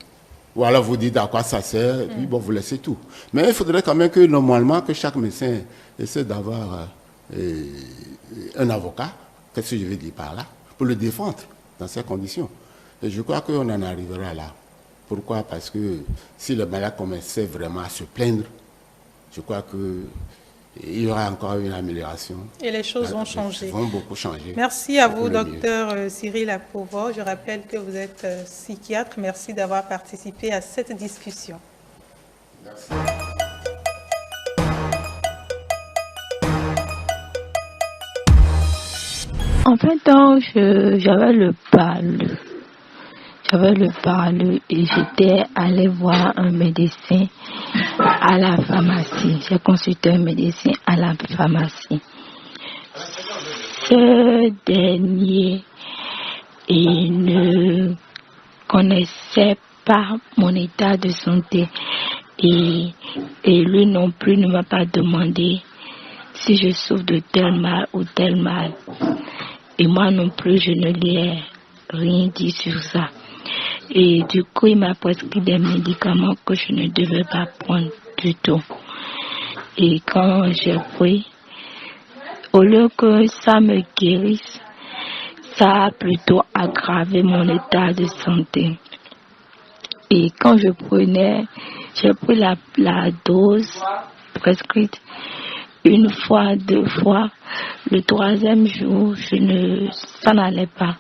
Ou alors vous dites à quoi ça sert, et puis bon, vous laissez tout. Mais il faudrait quand même que, normalement, que chaque médecin essaie d'avoir un avocat, qu'est-ce que je vais dire par là, pour le défendre dans ces conditions. Et je crois qu'on en arrivera là. Pourquoi? Parce que si le malade commençait vraiment à se plaindre, je crois qu'il y aura encore une amélioration. Et les choses vont changer. Vont beaucoup changer. Merci à vous, docteur Cyril Apovo. Je rappelle que vous êtes psychiatre. Merci d'avoir participé à cette discussion. Merci. En fait, j'avais le parleux. Et j'étais allée voir un médecin à la pharmacie. J'ai consulté un médecin à la pharmacie. Ce dernier, il ne connaissait pas mon état de santé. Et lui non plus ne m'a pas demandé si je souffre de tel mal ou tel mal. Et moi non plus, je ne lui ai rien dit sur ça. Et du coup, il m'a prescrit des médicaments que je ne devais pas prendre du tout. Et quand j'ai pris, au lieu que ça me guérisse, ça a plutôt aggravé mon état de santé. Et quand j'ai pris la dose prescrite, une fois, 2 fois, le 3e jour, ça n'allait pas.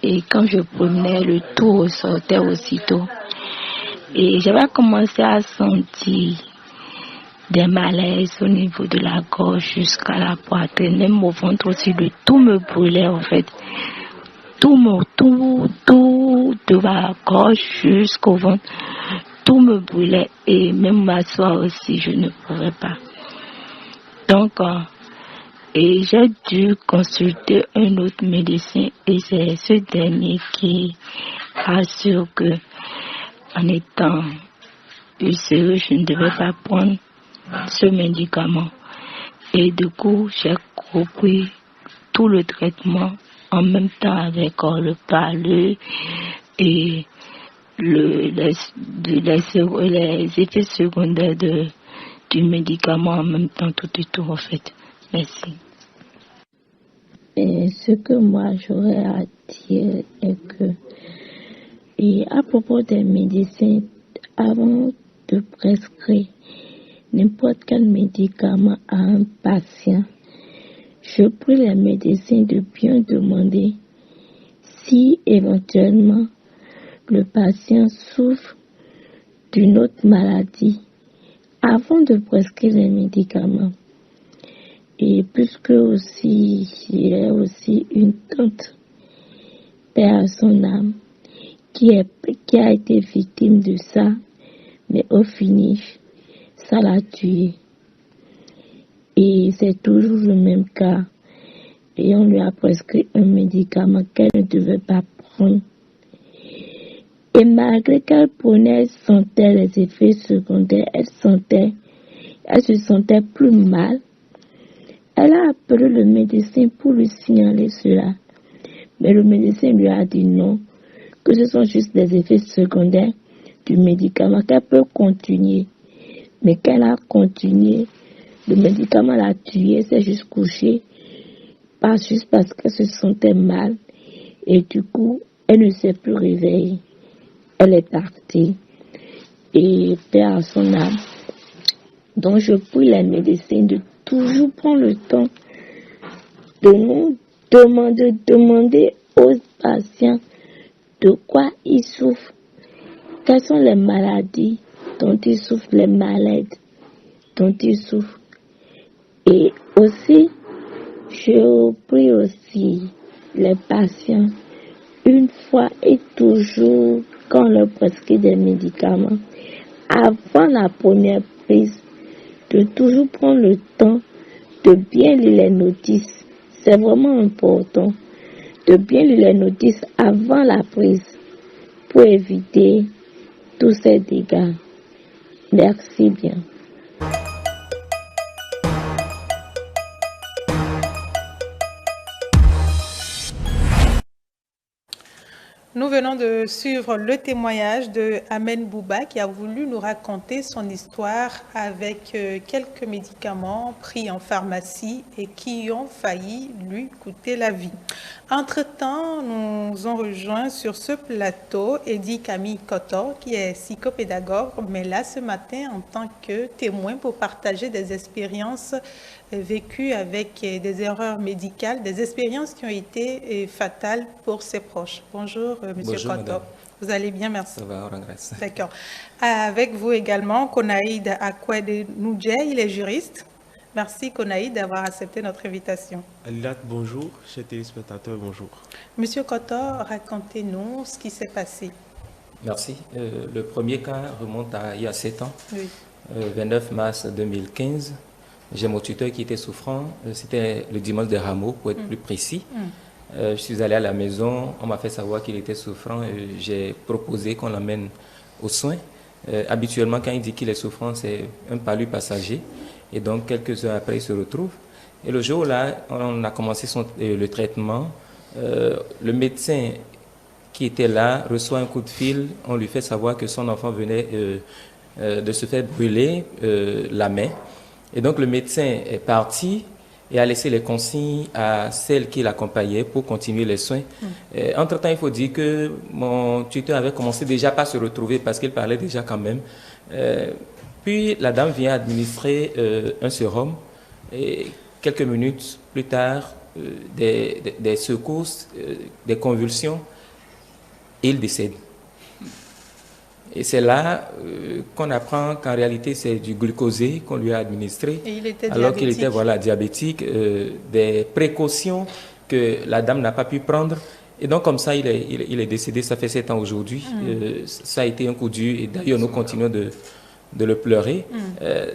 Et quand je prenais, le tout ressortait aussitôt. Et j'avais commencé à sentir des malaises au niveau de la gorge jusqu'à la poitrine, même au ventre aussi. Le tout me brûlait en fait. Tout de la gorge jusqu'au ventre, tout me brûlait. Et même m'asseoir aussi, je ne pouvais pas. Donc, et j'ai dû consulter un autre médecin et c'est ce dernier qui assure que en étant ulcéreux, je ne devais pas prendre ce médicament. Et du coup, j'ai repris tout le traitement en même temps avec le parleux et les effets secondaires du médicament en même temps, tout et tout en fait. Merci. Et ce que moi j'aurais à dire est que, et à propos des médecins, avant de prescrire n'importe quel médicament à un patient, je prie les médecins de bien demander si éventuellement le patient souffre d'une autre maladie avant de prescrire les médicaments. Et puisque aussi, j'ai aussi une tante, paix à son âme, qui a été victime de ça, mais au finish, ça l'a tué. Et c'est toujours le même cas. Et on lui a prescrit un médicament qu'elle ne devait pas prendre. Et malgré qu'elle prenait, elle sentait les effets secondaires, elle se sentait plus mal. Elle a appelé le médecin pour lui signaler cela. Mais le médecin lui a dit non, que ce sont juste des effets secondaires du médicament, qu'elle peut continuer. Mais qu'elle a continué, le médicament l'a tuée, c'est juste couché, pas juste parce qu'elle se sentait mal. Et du coup, elle ne s'est plus réveillée. Elle est partie. Et paix à son âme. Donc je prie les médecins de toujours prendre le temps de nous demander aux patients de quoi ils souffrent, quelles sont les maladies dont ils souffrent, les maladies dont ils souffrent. Et aussi, je prie aussi les patients, une fois et toujours, quand on leur prescrit des médicaments, avant la première prise, de toujours prendre le temps de bien lire les notices. C'est vraiment important de bien lire les notices avant la prise pour éviter tous ces dégâts. Merci bien. Nous venons de suivre le témoignage de Amen Bouba qui a voulu nous raconter son histoire avec quelques médicaments pris en pharmacie et qui ont failli lui coûter la vie. Entre-temps, nous ont rejoint sur ce plateau Eddie Camille Koto qui est psychopédagogue, mais là ce matin en tant que témoin pour partager des expériences vécues avec des erreurs médicales, des expériences qui ont été fatales pour ses proches. Bonjour, Monsieur Koto. Madame. Vous allez bien, merci. Ça va, on regrette. D'accord. Avec vous également, Konaïd Akwede Noudje, il est juriste. Merci, Konaïd, d'avoir accepté notre invitation. Alilat, bonjour. Chers téléspectateurs, bonjour. Monsieur Koto, racontez-nous ce qui s'est passé. Merci. Le premier cas remonte à il y a 7 ans, oui. 29 mars 2015. J'ai mon tuteur qui était souffrant. C'était le dimanche des Rameaux, pour être plus précis. Je suis allé à la maison, on m'a fait savoir qu'il était souffrant. J'ai proposé qu'on l'amène aux soins. Habituellement, quand il dit qu'il est souffrant, c'est un palu passager. Et donc, quelques heures après, il se retrouve. Et le jour-là, on a commencé le traitement. Le médecin qui était là reçoit un coup de fil. On lui fait savoir que son enfant venait de se faire brûler la main. Et donc, le médecin est parti et a laissé les consignes à celle qui l'accompagnait pour continuer les soins. Entre-temps, il faut dire que mon tuteur avait commencé déjà pas à se retrouver parce qu'il parlait déjà quand même. Puis la dame vient administrer un sérum et quelques minutes plus tard, des secousses, des convulsions, et il décède. Et c'est là qu'on apprend qu'en réalité, c'est du glucosé qu'on lui a administré, alors qu'il était diabétique, des précautions que la dame n'a pas pu prendre. Et donc, comme ça, il est décédé, ça fait 7 ans aujourd'hui. Ça a été un coup dur, et d'ailleurs, nous continuons de le pleurer.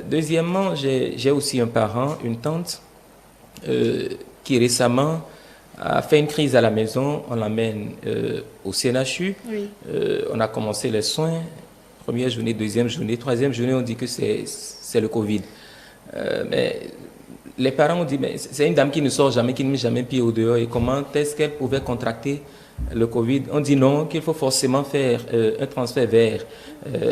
Deuxièmement, j'ai aussi un parent, une tante, qui récemment a fait une crise à la maison. On l'amène au CNHU. Oui. On a commencé les soins. Première journée, deuxième journée, troisième journée, on dit que c'est le Covid. Mais les parents ont dit, mais c'est une dame qui ne sort jamais, qui ne met jamais pied au dehors. Et comment est-ce qu'elle pouvait contracter le Covid? On dit non, qu'il faut forcément faire un transfert vers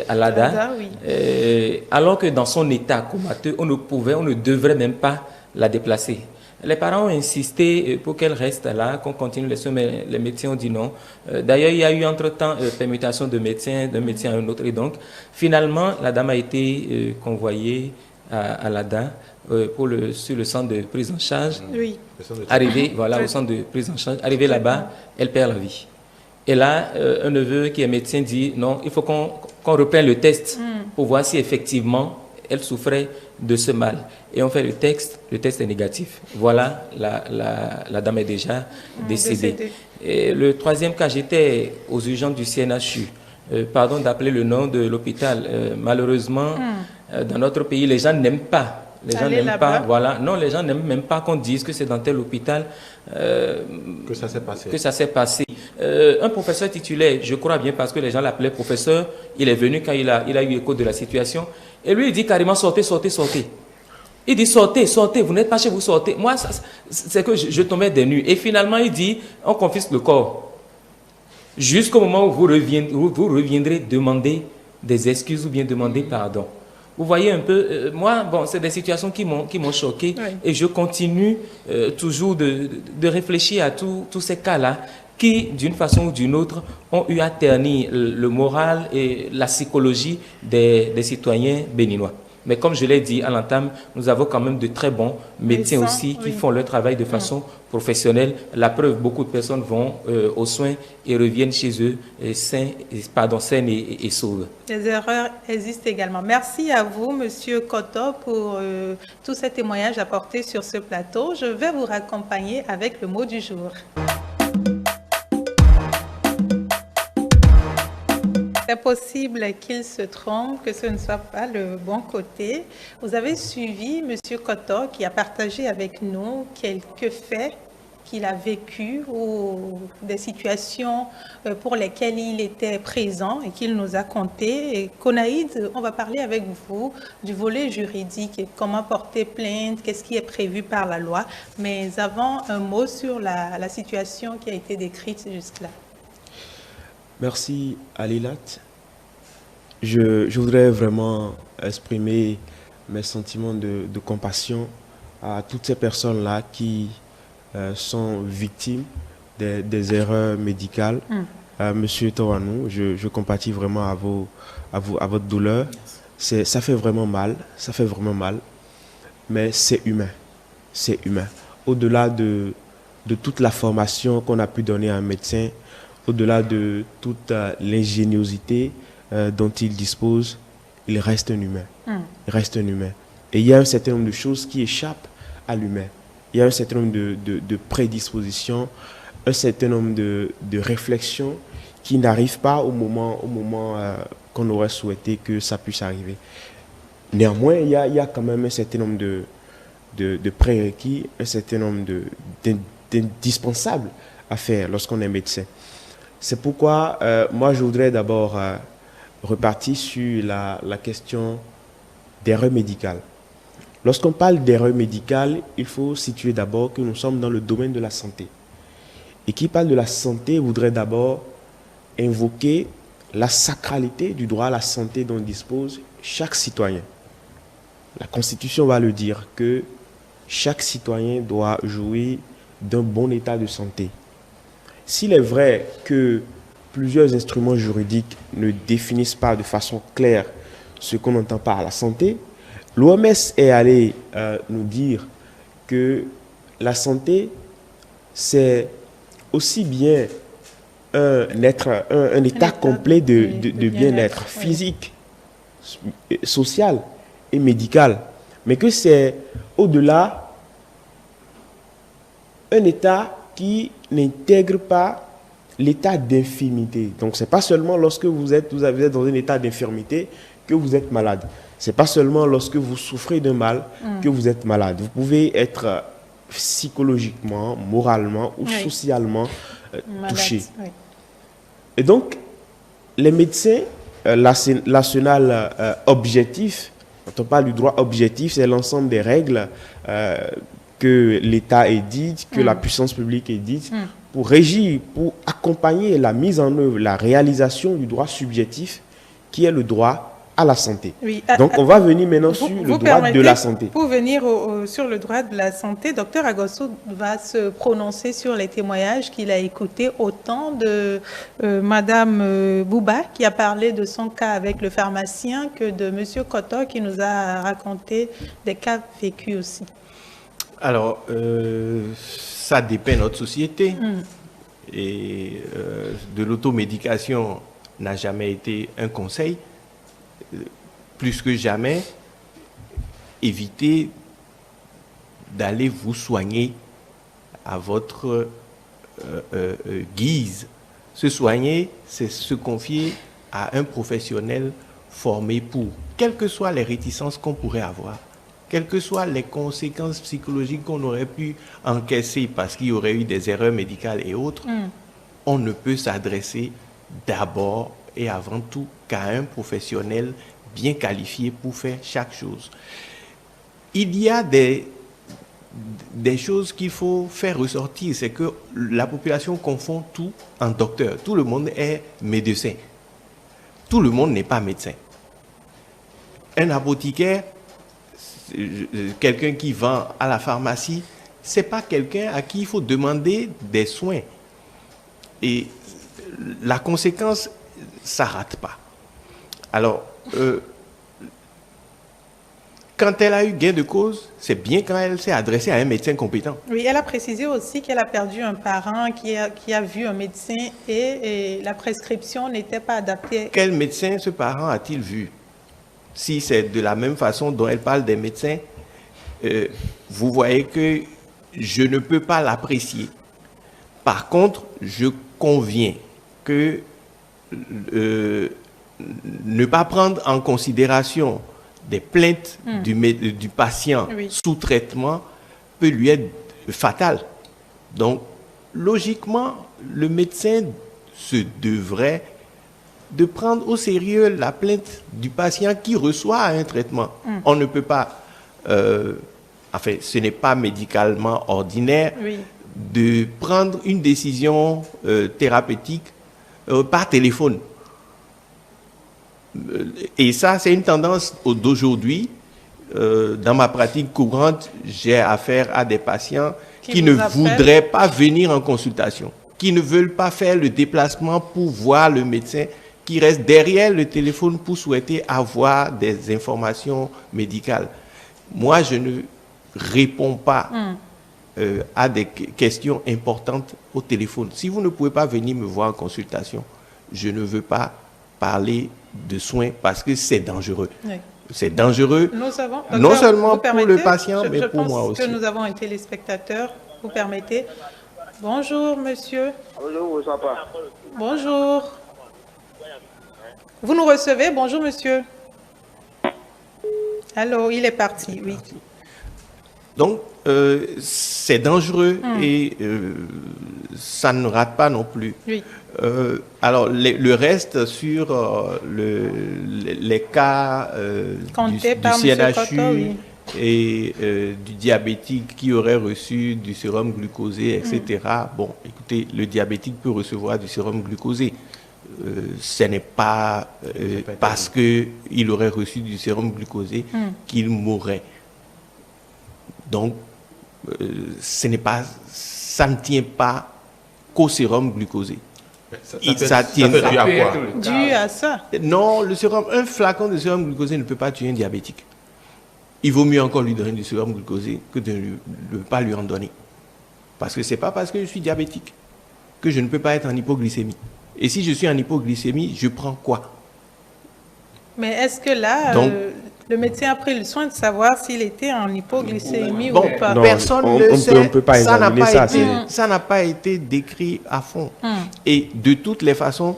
Alada. Oui. Alors que dans son état comateux, on ne devrait même pas la déplacer. Les parents ont insisté pour qu'elle reste là, qu'on continue les soins, mais les médecins ont dit non. D'ailleurs, il y a eu entre-temps permutation de médecins, d'un médecin à un autre. Et donc, finalement, la dame a été convoyée à l'ADA sur le centre de prise en charge. Oui. Arrivé, au centre de prise en charge. Arrivé là-bas, elle perd la vie. Et là, un neveu qui est médecin dit non, il faut qu'on reprenne le test pour voir si effectivement elle souffrait de ce mal. Et on fait le test est négatif. Voilà, la dame est déjà décédée. Et le troisième cas, j'étais aux urgences du CNHU. Pardon d'appeler le nom de l'hôpital. Malheureusement, dans notre pays, les gens n'aiment pas. Les gens n'aiment pas, voilà. Non, les gens n'aiment même pas qu'on dise que c'est dans tel hôpital que ça s'est passé. Un professeur titulaire, je crois bien parce que les gens l'appelaient professeur, il est venu quand il a eu écho de la situation. Et lui, il dit carrément sortez, sortez, sortez. Il dit sortez, sortez, vous n'êtes pas chez vous, sortez. Moi, c'est que je tombais des nues. Et finalement, il dit on confisque le corps. Jusqu'au moment où vous reviendrez demander des excuses ou bien demander pardon. Vous voyez un peu, moi, bon, c'est des situations qui m'ont choqué. Oui. Et je continue toujours de réfléchir à tous ces cas-là qui, d'une façon ou d'une autre, ont eu à ternir le moral et la psychologie des citoyens béninois. Mais comme je l'ai dit à l'entame, nous avons quand même de très bons médecins aussi qui font leur travail de façon professionnelle. La preuve, beaucoup de personnes vont aux soins et reviennent chez eux saines et sauves. Les erreurs existent également. Merci à vous, Monsieur Koto, pour tous ces témoignages apportés sur ce plateau. Je vais vous raccompagner avec le mot du jour. C'est possible qu'il se trompe, que ce ne soit pas le bon côté. Vous avez suivi M. Koto qui a partagé avec nous quelques faits qu'il a vécus ou des situations pour lesquelles il était présent et qu'il nous a conté. Et Konaïd, on va parler avec vous du volet juridique et comment porter plainte, qu'est-ce qui est prévu par la loi. Mais avant, un mot sur la situation qui a été décrite jusque-là. Merci Alilat. Je voudrais vraiment exprimer mes sentiments de compassion à toutes ces personnes-là qui sont victimes des erreurs médicales. Monsieur Tawanou, je compatis vraiment à votre douleur. Ça fait vraiment mal, mais c'est humain. C'est humain. Au-delà de toute la formation qu'on a pu donner à un médecin, au-delà de toute l'ingéniosité dont il dispose, il reste un humain. Il reste un humain. Et il y a un certain nombre de choses qui échappent à l'humain. Il y a un certain nombre de prédispositions, un certain nombre de réflexions qui n'arrivent pas au moment qu'on aurait souhaité que ça puisse arriver. Néanmoins, il y a quand même un certain nombre de prérequis, un certain nombre d'indispensables à faire lorsqu'on est médecin. C'est pourquoi moi je voudrais d'abord repartir sur la question d'erreur médicale. Lorsqu'on parle d'erreur médicale, il faut situer d'abord que nous sommes dans le domaine de la santé. Et qui parle de la santé voudrait d'abord invoquer la sacralité du droit à la santé dont dispose chaque citoyen. La Constitution va le dire que chaque citoyen doit jouir d'un bon état de santé. S'il est vrai que plusieurs instruments juridiques ne définissent pas de façon claire ce qu'on entend par la santé, l'OMS est allé nous dire que la santé, c'est aussi bien un état complet de bien-être physique, social et médical, mais que c'est au-delà un état qui n'intègre pas l'état d'infirmité. Donc, ce n'est pas seulement lorsque vous êtes dans un état d'infirmité que vous êtes malade. Ce n'est pas seulement lorsque vous souffrez d'un mal que vous êtes malade. Vous pouvez être psychologiquement, moralement ou socialement touché. Oui. Et donc, les médecins, l'arsenal objectif, quand on parle du droit objectif, c'est l'ensemble des règles que l'État édite, que la puissance publique édite, pour régir, pour accompagner la mise en œuvre, la réalisation du droit subjectif, qui est le droit à la santé. Oui, donc, on va venir maintenant sur le droit de la santé. Pour venir sur le droit de la santé, Dr Agosso va se prononcer sur les témoignages qu'il a écoutés, autant de Madame Bouba, qui a parlé de son cas avec le pharmacien, que de Monsieur Koto, qui nous a raconté des cas vécus aussi. Alors, ça dépend de notre société. Et de l'automédication n'a jamais été un conseil. Plus que jamais, évitez d'aller vous soigner à votre guise. Se soigner, c'est se confier à un professionnel formé pour, quelles que soient les réticences qu'on pourrait avoir, quelles que soient les conséquences psychologiques qu'on aurait pu encaisser parce qu'il y aurait eu des erreurs médicales et autres, on ne peut s'adresser d'abord et avant tout qu'à un professionnel bien qualifié pour faire chaque chose. Il y a des choses qu'il faut faire ressortir, c'est que la population confond tout en docteur. Tout le monde est médecin. Tout le monde n'est pas médecin. Un apothicaire, quelqu'un qui vend à la pharmacie, c'est pas quelqu'un à qui il faut demander des soins. Et la conséquence, ça rate pas. Alors, quand elle a eu gain de cause, c'est bien quand elle s'est adressée à un médecin compétent. Oui, elle a précisé aussi qu'elle a perdu un parent qui a vu un médecin et la prescription n'était pas adaptée. Quel médecin ce parent a-t-il vu? Si c'est de la même façon dont elle parle des médecins, vous voyez que je ne peux pas l'apprécier. Par contre, je conviens que ne pas prendre en considération des plaintes du patient sous traitement peut lui être fatal. Donc, logiquement, le médecin se devrait de prendre au sérieux la plainte du patient qui reçoit un traitement. On ne peut pas, enfin, ce n'est pas médicalement ordinaire de prendre une décision thérapeutique par téléphone. Et ça, c'est une tendance d'aujourd'hui. Dans ma pratique courante, j'ai affaire à des patients qui ne voudraient pas venir en consultation, qui ne veulent pas faire le déplacement pour voir le médecin, qui restent derrière le téléphone pour souhaiter avoir des informations médicales. Moi, je ne réponds pas à des questions importantes au téléphone. Si vous ne pouvez pas venir me voir en consultation, je ne veux pas parler de soins parce que c'est dangereux. Oui. C'est dangereux, non seulement pour le patient, mais pour moi aussi. Je pense que nous avons un téléspectateur. Vous permettez? Bonjour, monsieur. Bonjour, papa. Bonjour. Vous nous recevez? Bonjour, monsieur. Allô, il est parti, oui. Donc, c'est dangereux et ça ne rate pas non plus. Oui. Alors, le reste sur les cas du CNHU oui. Et du diabétique qui aurait reçu du sérum glucosé, etc. Bon, écoutez, le diabétique peut recevoir du sérum glucosé. Ce n'est pas parce qu'il aurait reçu du sérum glucosé qu'il mourrait. Donc, ça ne tient pas qu'au sérum glucosé. Ça tient dû à quoi? Dû à ça? Non, un flacon de sérum glucosé ne peut pas tuer un diabétique. Il vaut mieux encore lui donner du sérum glucosé que de ne pas lui en donner. Parce que ce n'est pas parce que je suis diabétique que je ne peux pas être en hypoglycémie. Et si je suis en hypoglycémie, je prends quoi? Mais est-ce que là, le médecin a pris le soin de savoir s'il était en hypoglycémie ou pas? Non, personne ne le sait. On peut pas examiner ça. Ça n'a pas été décrit à fond. Et de toutes les façons,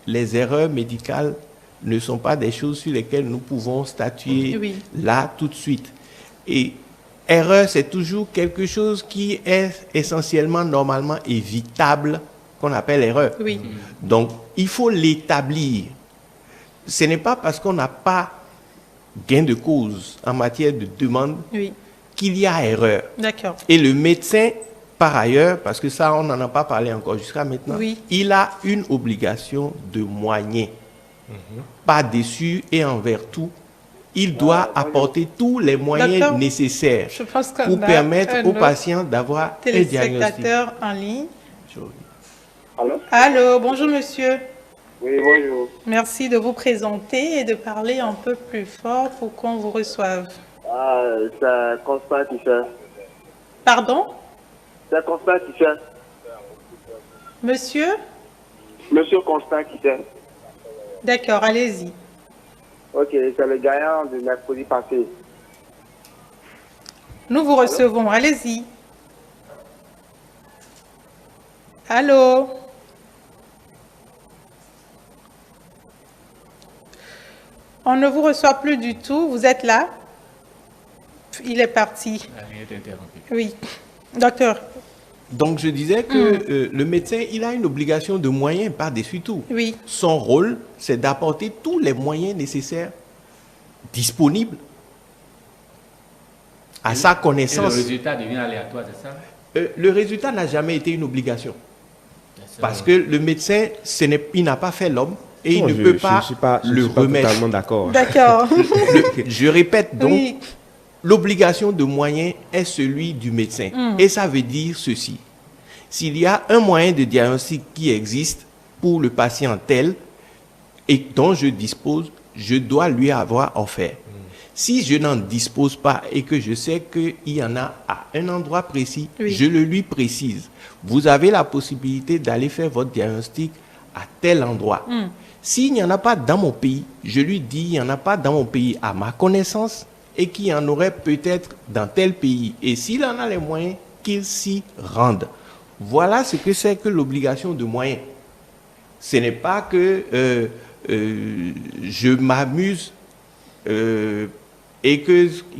les erreurs médicales ne sont pas des choses sur lesquelles nous pouvons statuer là tout de suite. Et erreur, c'est toujours quelque chose qui est essentiellement, normalement évitable, qu'on appelle erreur. Oui. Donc, il faut l'établir. Ce n'est pas parce qu'on n'a pas gain de cause en matière de demande qu'il y a erreur. D'accord. Et le médecin, par ailleurs, parce que ça, on n'en a pas parlé encore jusqu'à maintenant, il a une obligation de moyens. Par-dessus et envers tout, il doit apporter tous les moyens nécessaires pour permettre aux patients d'avoir un diagnostic. Téléspectateur en ligne. Allô? Allô, bonjour monsieur. Oui, bonjour. Merci de vous présenter et de parler un peu plus fort pour qu'on vous reçoive. Ah, c'est Constant qui fait. Pardon? C'est Constant qui fait. Monsieur? Monsieur Constant qui fait. D'accord, allez-y. Ok, c'est le gagnant de mercredi passé. Nous vous recevons, allez-y. Allô? On ne vous reçoit plus du tout. Vous êtes là? Il est parti. Il est interrompu. Oui. Docteur. Donc, je disais que le médecin, il a une obligation de moyens par-dessus tout. Oui. Son rôle, c'est d'apporter tous les moyens nécessaires disponibles à sa connaissance. Et le résultat devient aléatoire, c'est ça? Le résultat n'a jamais été une obligation. Parce que le médecin, il n'a pas fait l'homme et il ne peut pas le remettre. Totalement d'accord. D'accord. Je répète donc, l'obligation de moyens est celui du médecin. Et ça veut dire ceci. S'il y a un moyen de diagnostic qui existe pour le patient tel et dont je dispose, je dois lui avoir offert. Si je n'en dispose pas et que je sais qu'il y en a à un endroit précis, je le lui précise. Vous avez la possibilité d'aller faire votre diagnostic à tel endroit. S'il n'y en a pas dans mon pays, je lui dis il n'y en a pas dans mon pays à ma connaissance et qu'il y en aurait peut-être dans tel pays. Et s'il en a les moyens, qu'il s'y rende. Voilà ce que c'est que l'obligation de moyens. Ce n'est pas que je m'amuse et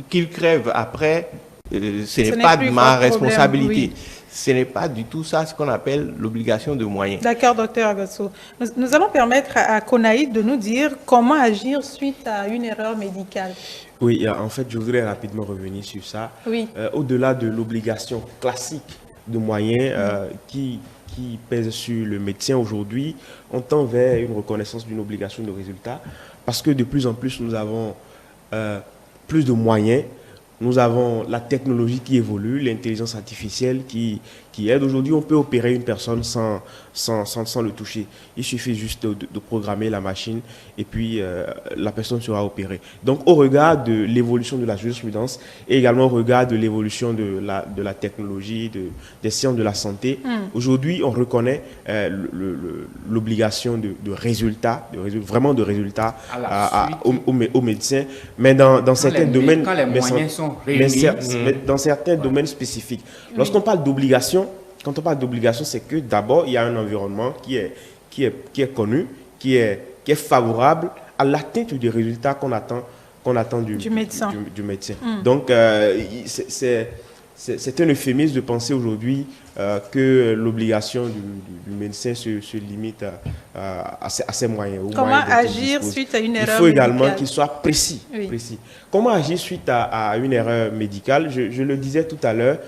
qu'il crève après, ce n'est pas de ma responsabilité. Ce n'est pas du tout ça ce qu'on appelle l'obligation de moyens. D'accord, docteur Agasso. Nous allons permettre à Konaïd de nous dire comment agir suite à une erreur médicale. Oui, en fait, je voudrais rapidement revenir sur ça. Oui. Au-delà de l'obligation classique de moyens qui pèsent sur le médecin aujourd'hui, on tend vers une reconnaissance d'une obligation de résultat parce que de plus en plus, nous avons plus de moyens. Nous avons la technologie qui évolue, l'intelligence artificielle qui aide. Aujourd'hui, on peut opérer une personne sans le toucher. Il suffit juste de programmer la machine et puis la personne sera opérée. Donc, au regard de l'évolution de la jurisprudence et également au regard de l'évolution de la technologie, des sciences de la santé, aujourd'hui, on reconnaît l'obligation de résultats, vraiment de résultats aux médecins. Mais dans certains domaines... Quand les moyens sont réunis. Mais dans certains domaines spécifiques. Lorsqu'on parle d'obligation, quand on parle d'obligation, c'est que d'abord, il y a un environnement qui est connu, qui est favorable à l'atteinte des résultats qu'on attend du médecin. Donc, c'est un euphémisme de penser aujourd'hui que l'obligation du médecin se limite à ses moyens. Comment agir suite à une erreur médicale? Il faut également qu'il soit précis. Comment agir suite à une erreur médicale? Je le disais tout à l'heure,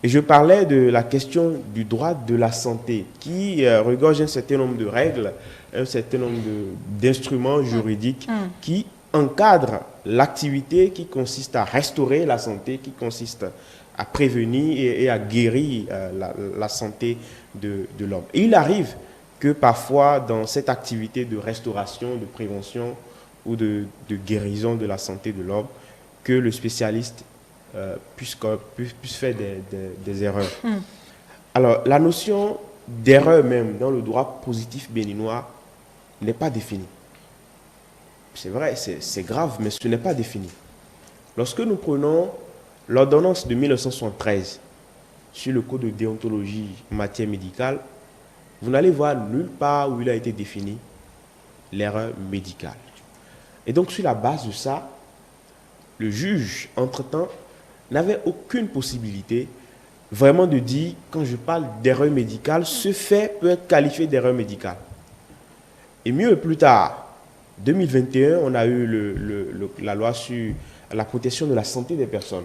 et je parlais de la question du droit de la santé qui regorge un certain nombre de règles, un certain nombre d'instruments juridiques qui encadrent l'activité qui consiste à restaurer la santé, qui consiste à prévenir et à guérir la santé de l'homme. Et il arrive que parfois, dans cette activité de restauration, de prévention ou de guérison de la santé de l'homme, que le spécialiste puisse faire des erreurs. Alors, la notion d'erreur même dans le droit positif béninois n'est pas définie. C'est vrai, c'est grave, mais ce n'est pas défini. Lorsque nous prenons l'ordonnance de 1973 sur le code de déontologie en matière médicale, vous n'allez voir nulle part où il a été défini l'erreur médicale. Et donc, sur la base de ça, le juge, entre-temps, n'avait aucune possibilité vraiment de dire, quand je parle d'erreur médicale, ce fait peut être qualifié d'erreur médicale. Et mieux plus tard, 2021, on a eu la loi sur la protection de la santé des personnes.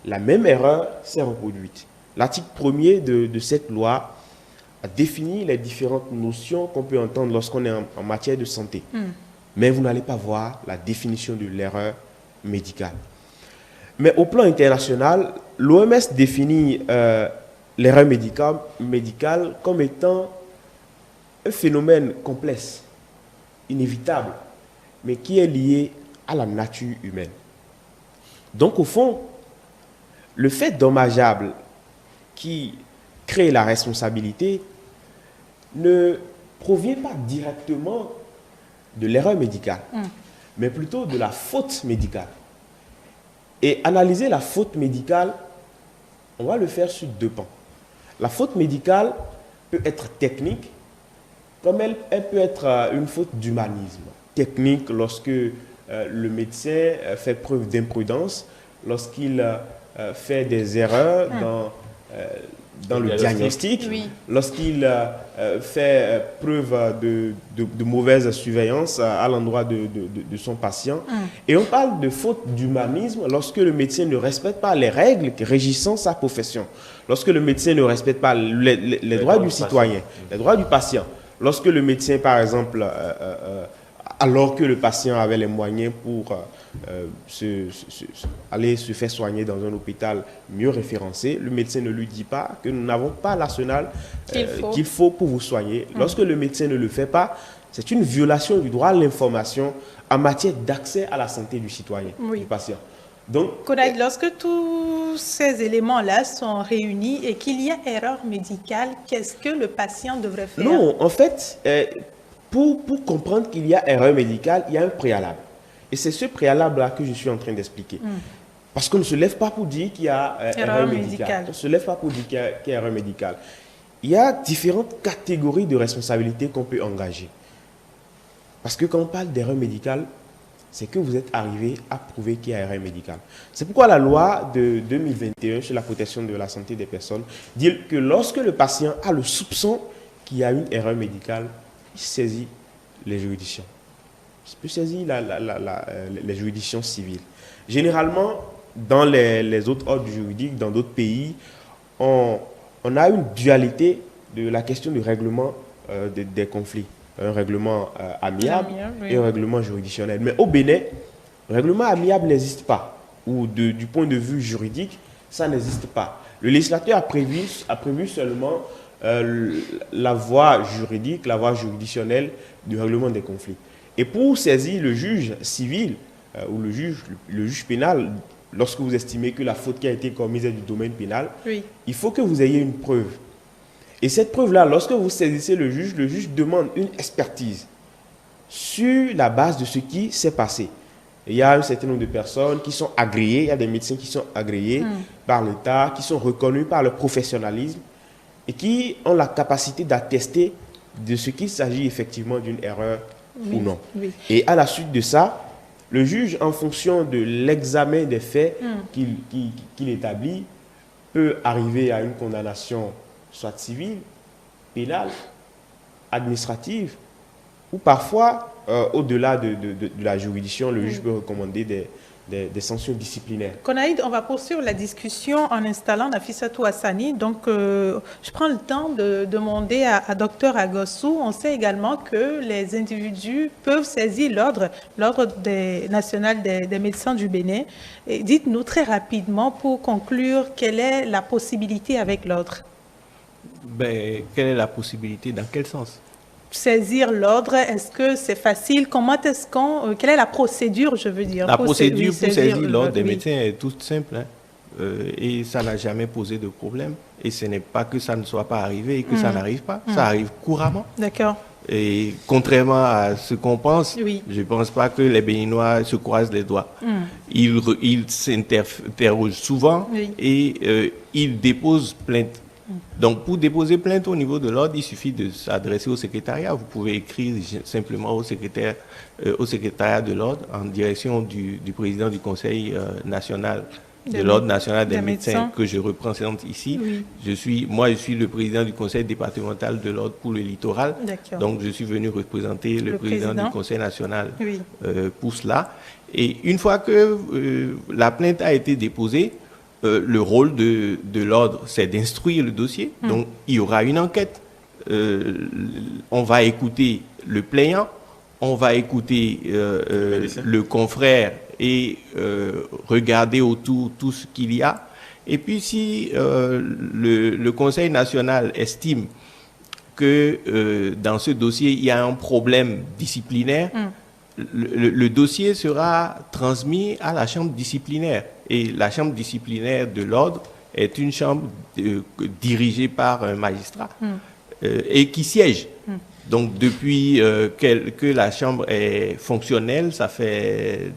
La même erreur s'est reproduite. L'article 1er de cette loi a défini les différentes notions qu'on peut entendre lorsqu'on est en matière de santé. Mais vous n'allez pas voir la définition de l'erreur médicale. Mais au plan international, l'OMS définit l'erreur médicale comme étant un phénomène complexe, inévitable, mais qui est lié à la nature humaine. Donc, au fond, le fait dommageable qui crée la responsabilité ne provient pas directement de l'erreur médicale, mais plutôt de la faute médicale. Et analyser la faute médicale, on va le faire sur deux pans. La faute médicale peut être technique, comme elle peut être une faute d'humanisme. Technique lorsque le médecin fait preuve d'imprudence, lorsqu'il fait des erreurs dans le diagnostic, lorsqu'il fait preuve de mauvaise surveillance à l'endroit de son patient. Et on parle de faute d'humanisme lorsque le médecin ne respecte pas les règles régissant sa profession, lorsque le médecin ne respecte pas les droits du citoyen, les droits du patient, lorsque le médecin, par exemple, alors que le patient avait les moyens pour aller se faire soigner dans un hôpital mieux référencé, le médecin ne lui dit pas que nous n'avons pas l'arsenal qu'il faut pour vous soigner. Lorsque le médecin ne le fait pas, c'est une violation du droit à l'information en matière d'accès à la santé du citoyen, du patient. Donc, Konaï, lorsque tous ces éléments-là sont réunis et qu'il y a erreur médicale, qu'est-ce que le patient devrait faire? Non, en fait, pour comprendre qu'il y a erreur médicale, il y a un préalable. Et c'est ce préalable-là que je suis en train d'expliquer. Parce qu'on ne se lève pas pour dire qu'il y a erreur médicale. On ne se lève pas pour dire qu'il y a erreur médicale. Il y a différentes catégories de responsabilités qu'on peut engager. Parce que quand on parle d'erreur médicale, c'est que vous êtes arrivé à prouver qu'il y a erreur médicale. C'est pourquoi la loi de 2021 sur la protection de la santé des personnes dit que lorsque le patient a le soupçon qu'il y a une erreur médicale, il saisit les juridictions. Il peut saisir les juridictions civiles. Généralement, dans les autres ordres juridiques, dans d'autres pays, on on a une dualité de la question du règlement des conflits. Un règlement amiable et un règlement juridictionnel. Mais au Bénin, le règlement amiable n'existe pas. Ou du point de vue juridique, ça n'existe pas. Le législateur a prévu seulement la voie juridique, la voie juridictionnelle du règlement des conflits. Et pour saisir le juge civil ou le juge pénal, lorsque vous estimez que la faute qui a été commise est du domaine pénal, il faut que vous ayez une preuve. Et cette preuve-là, lorsque vous saisissez le juge demande une expertise sur la base de ce qui s'est passé. Il y a un certain nombre de personnes qui sont agréées, il y a des médecins qui sont agréés par l'État, qui sont reconnus par leur professionnalisme et qui ont la capacité d'attester de ce qu'il s'agit effectivement d'une erreur ou non. Et à la suite de ça, le juge, en fonction de l'examen des faits qu'il établit, peut arriver à une condamnation soit civile, pénale, administrative, ou parfois, au-delà de la juridiction, le juge peut recommander des sanctions disciplinaires. Konaïd, on va poursuivre la discussion en installant Nafissatou Hassani. Donc, je prends le temps de demander à Dr Agossou. On sait également que les individus peuvent saisir l'ordre national des médecins du Bénin. Dites-nous très rapidement, pour conclure, quelle est la possibilité avec l'ordre? Quelle est la possibilité? Dans quel sens? Saisir l'ordre, est-ce que c'est facile? Quelle est la procédure, je veux dire? La procédure pour saisir l'ordre des médecins est toute simple. Et ça n'a jamais posé de problème. Et ce n'est pas que ça ne soit pas arrivé et que ça n'arrive pas. Ça arrive couramment. D'accord. Et contrairement à ce qu'on pense, je ne pense pas que les Béninois se croisent les doigts. Ils s'interrogent souvent et ils déposent plainte. Donc, pour déposer plainte au niveau de l'ordre, il suffit de s'adresser au secrétariat. Vous pouvez écrire simplement au secrétariat de l'ordre en direction du président du Conseil national de l'ordre national des médecins que je représente ici. Je suis le président du Conseil départemental de l'ordre pour le littoral. Donc, je suis venu représenter le président du Conseil national pour cela. Et une fois que la plainte a été déposée, le rôle de l'ordre, c'est d'instruire le dossier. Donc, il y aura une enquête. On va écouter le plaignant, on va écouter le confrère et regarder autour tout ce qu'il y a. Et puis, si le Conseil national estime que dans ce dossier, il y a un problème disciplinaire, le dossier sera transmis à la chambre disciplinaire. Et la chambre disciplinaire de l'ordre est une chambre dirigée par un magistrat et qui siège. Donc, depuis que la chambre est fonctionnelle, ça fait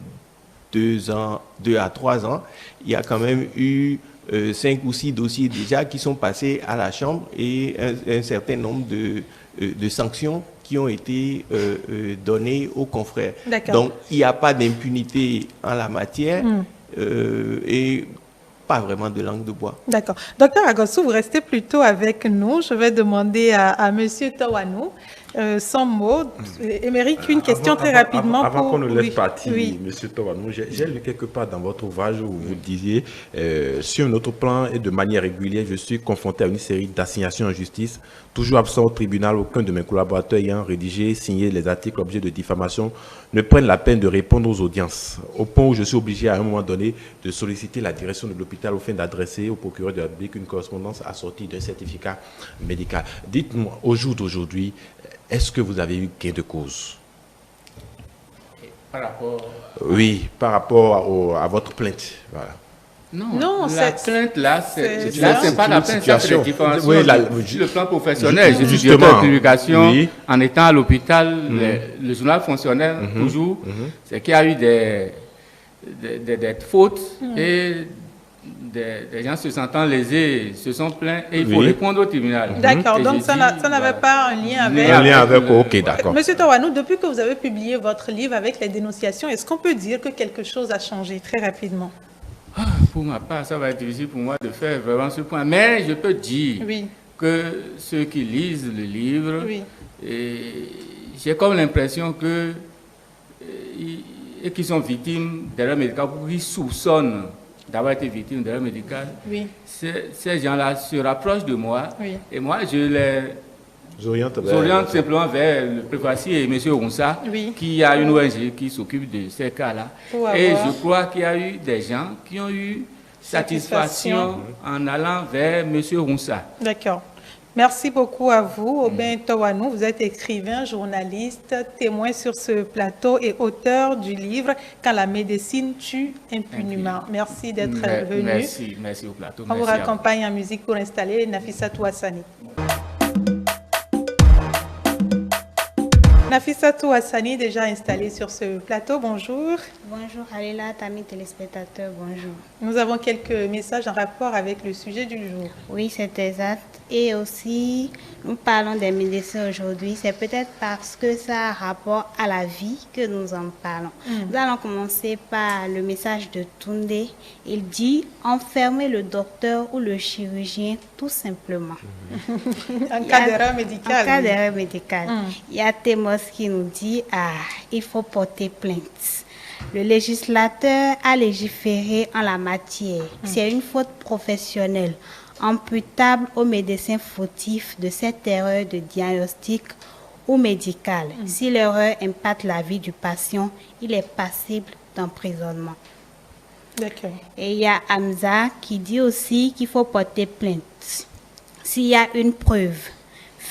2 à 3 ans, il y a quand même eu 5 ou 6 dossiers déjà qui sont passés à la chambre et un certain nombre de sanctions qui ont été données aux confrères. Donc, il n'y a pas d'impunité en la matière et pas vraiment de langue de bois. D'accord. Docteur Agossou, vous restez plutôt avec nous. Je vais demander à Monsieur Tawanou son mot. Émeric, une question très rapidement. Avant qu'on nous laisse partir, Monsieur Tawanou, j'ai lu quelque part dans votre ouvrage où vous disiez sur un autre plan et de manière régulière, je suis confronté à une série d'assignations en justice, toujours absent au tribunal. Aucun de mes collaborateurs ayant rédigé, signé les articles objets de diffamation ne prennent la peine de répondre aux audiences, au point où je suis obligé à un moment donné de solliciter la direction de l'hôpital au fin d'adresser au procureur de la République une correspondance assortie d'un certificat médical. Dites-moi, au jour d'aujourd'hui, est-ce que vous avez eu gain de cause? Par rapport... Oui, par rapport à votre plainte. Voilà. Non, la plainte là, c'est pas la plainte, c'est la diffamation sur le plan professionnel. Je suis directeur de publication en étant à l'hôpital, le journal fonctionnel toujours, c'est qu'il y a eu des fautes et des gens se sentant lésés se sont plaints et il faut répondre au tribunal. D'accord, donc ça n'avait pas un lien avec... Un lien avec... Ok, d'accord. Monsieur Tawanou, depuis que vous avez publié votre livre avec les dénonciations, est-ce qu'on peut dire que quelque chose a changé très rapidement? Pour ma part, ça va être difficile pour moi de faire vraiment ce point. Mais je peux dire que ceux qui lisent le livre, j'ai comme l'impression que et qui sont victimes d'erreurs médicales, pour qu'ils soupçonnent d'avoir été victime d'erreur médicale, oui. Ces gens-là se rapprochent de moi, oui. et moi je les oriente simplement vers le préfacier M. Ronsa, oui. qui a une ONG qui s'occupe de ces cas-là. Et je crois qu'il y a eu des gens qui ont eu satisfaction en allant vers M. Ronsa. D'accord. Merci beaucoup à vous. Aubin Towanou, vous êtes écrivain, journaliste, témoin sur ce plateau et auteur du livre « Quand la médecine tue impunément ». Merci d'être venu. Merci au plateau. On vous raccompagne en musique pour installer Nafissatou Hassani. Nafissatou Hassani, déjà installée sur ce plateau, bonjour. Bonjour Alila, amis téléspectateurs, bonjour. Nous avons quelques messages en rapport avec le sujet du jour. Oui, c'est exact. Et aussi, nous parlons des médecins aujourd'hui. C'est peut-être parce que ça a rapport à la vie que nous en parlons. Nous allons commencer par le message de Toundé. Il dit « Enfermer le docteur ou le chirurgien, tout simplement. » En cas d'erreur médicale. En cas d'erreur médicale. Il y a Temos qui nous dit « Ah, il faut porter plainte. » Le législateur a légiféré en la matière. C'est une faute professionnelle, imputable aux médecins fautifs de cette erreur de diagnostic ou médicale. Si l'erreur impacte la vie du patient, il est passible d'emprisonnement. D'accord. Et il y a Hamza qui dit aussi qu'il faut porter plainte. S'il y a une preuve,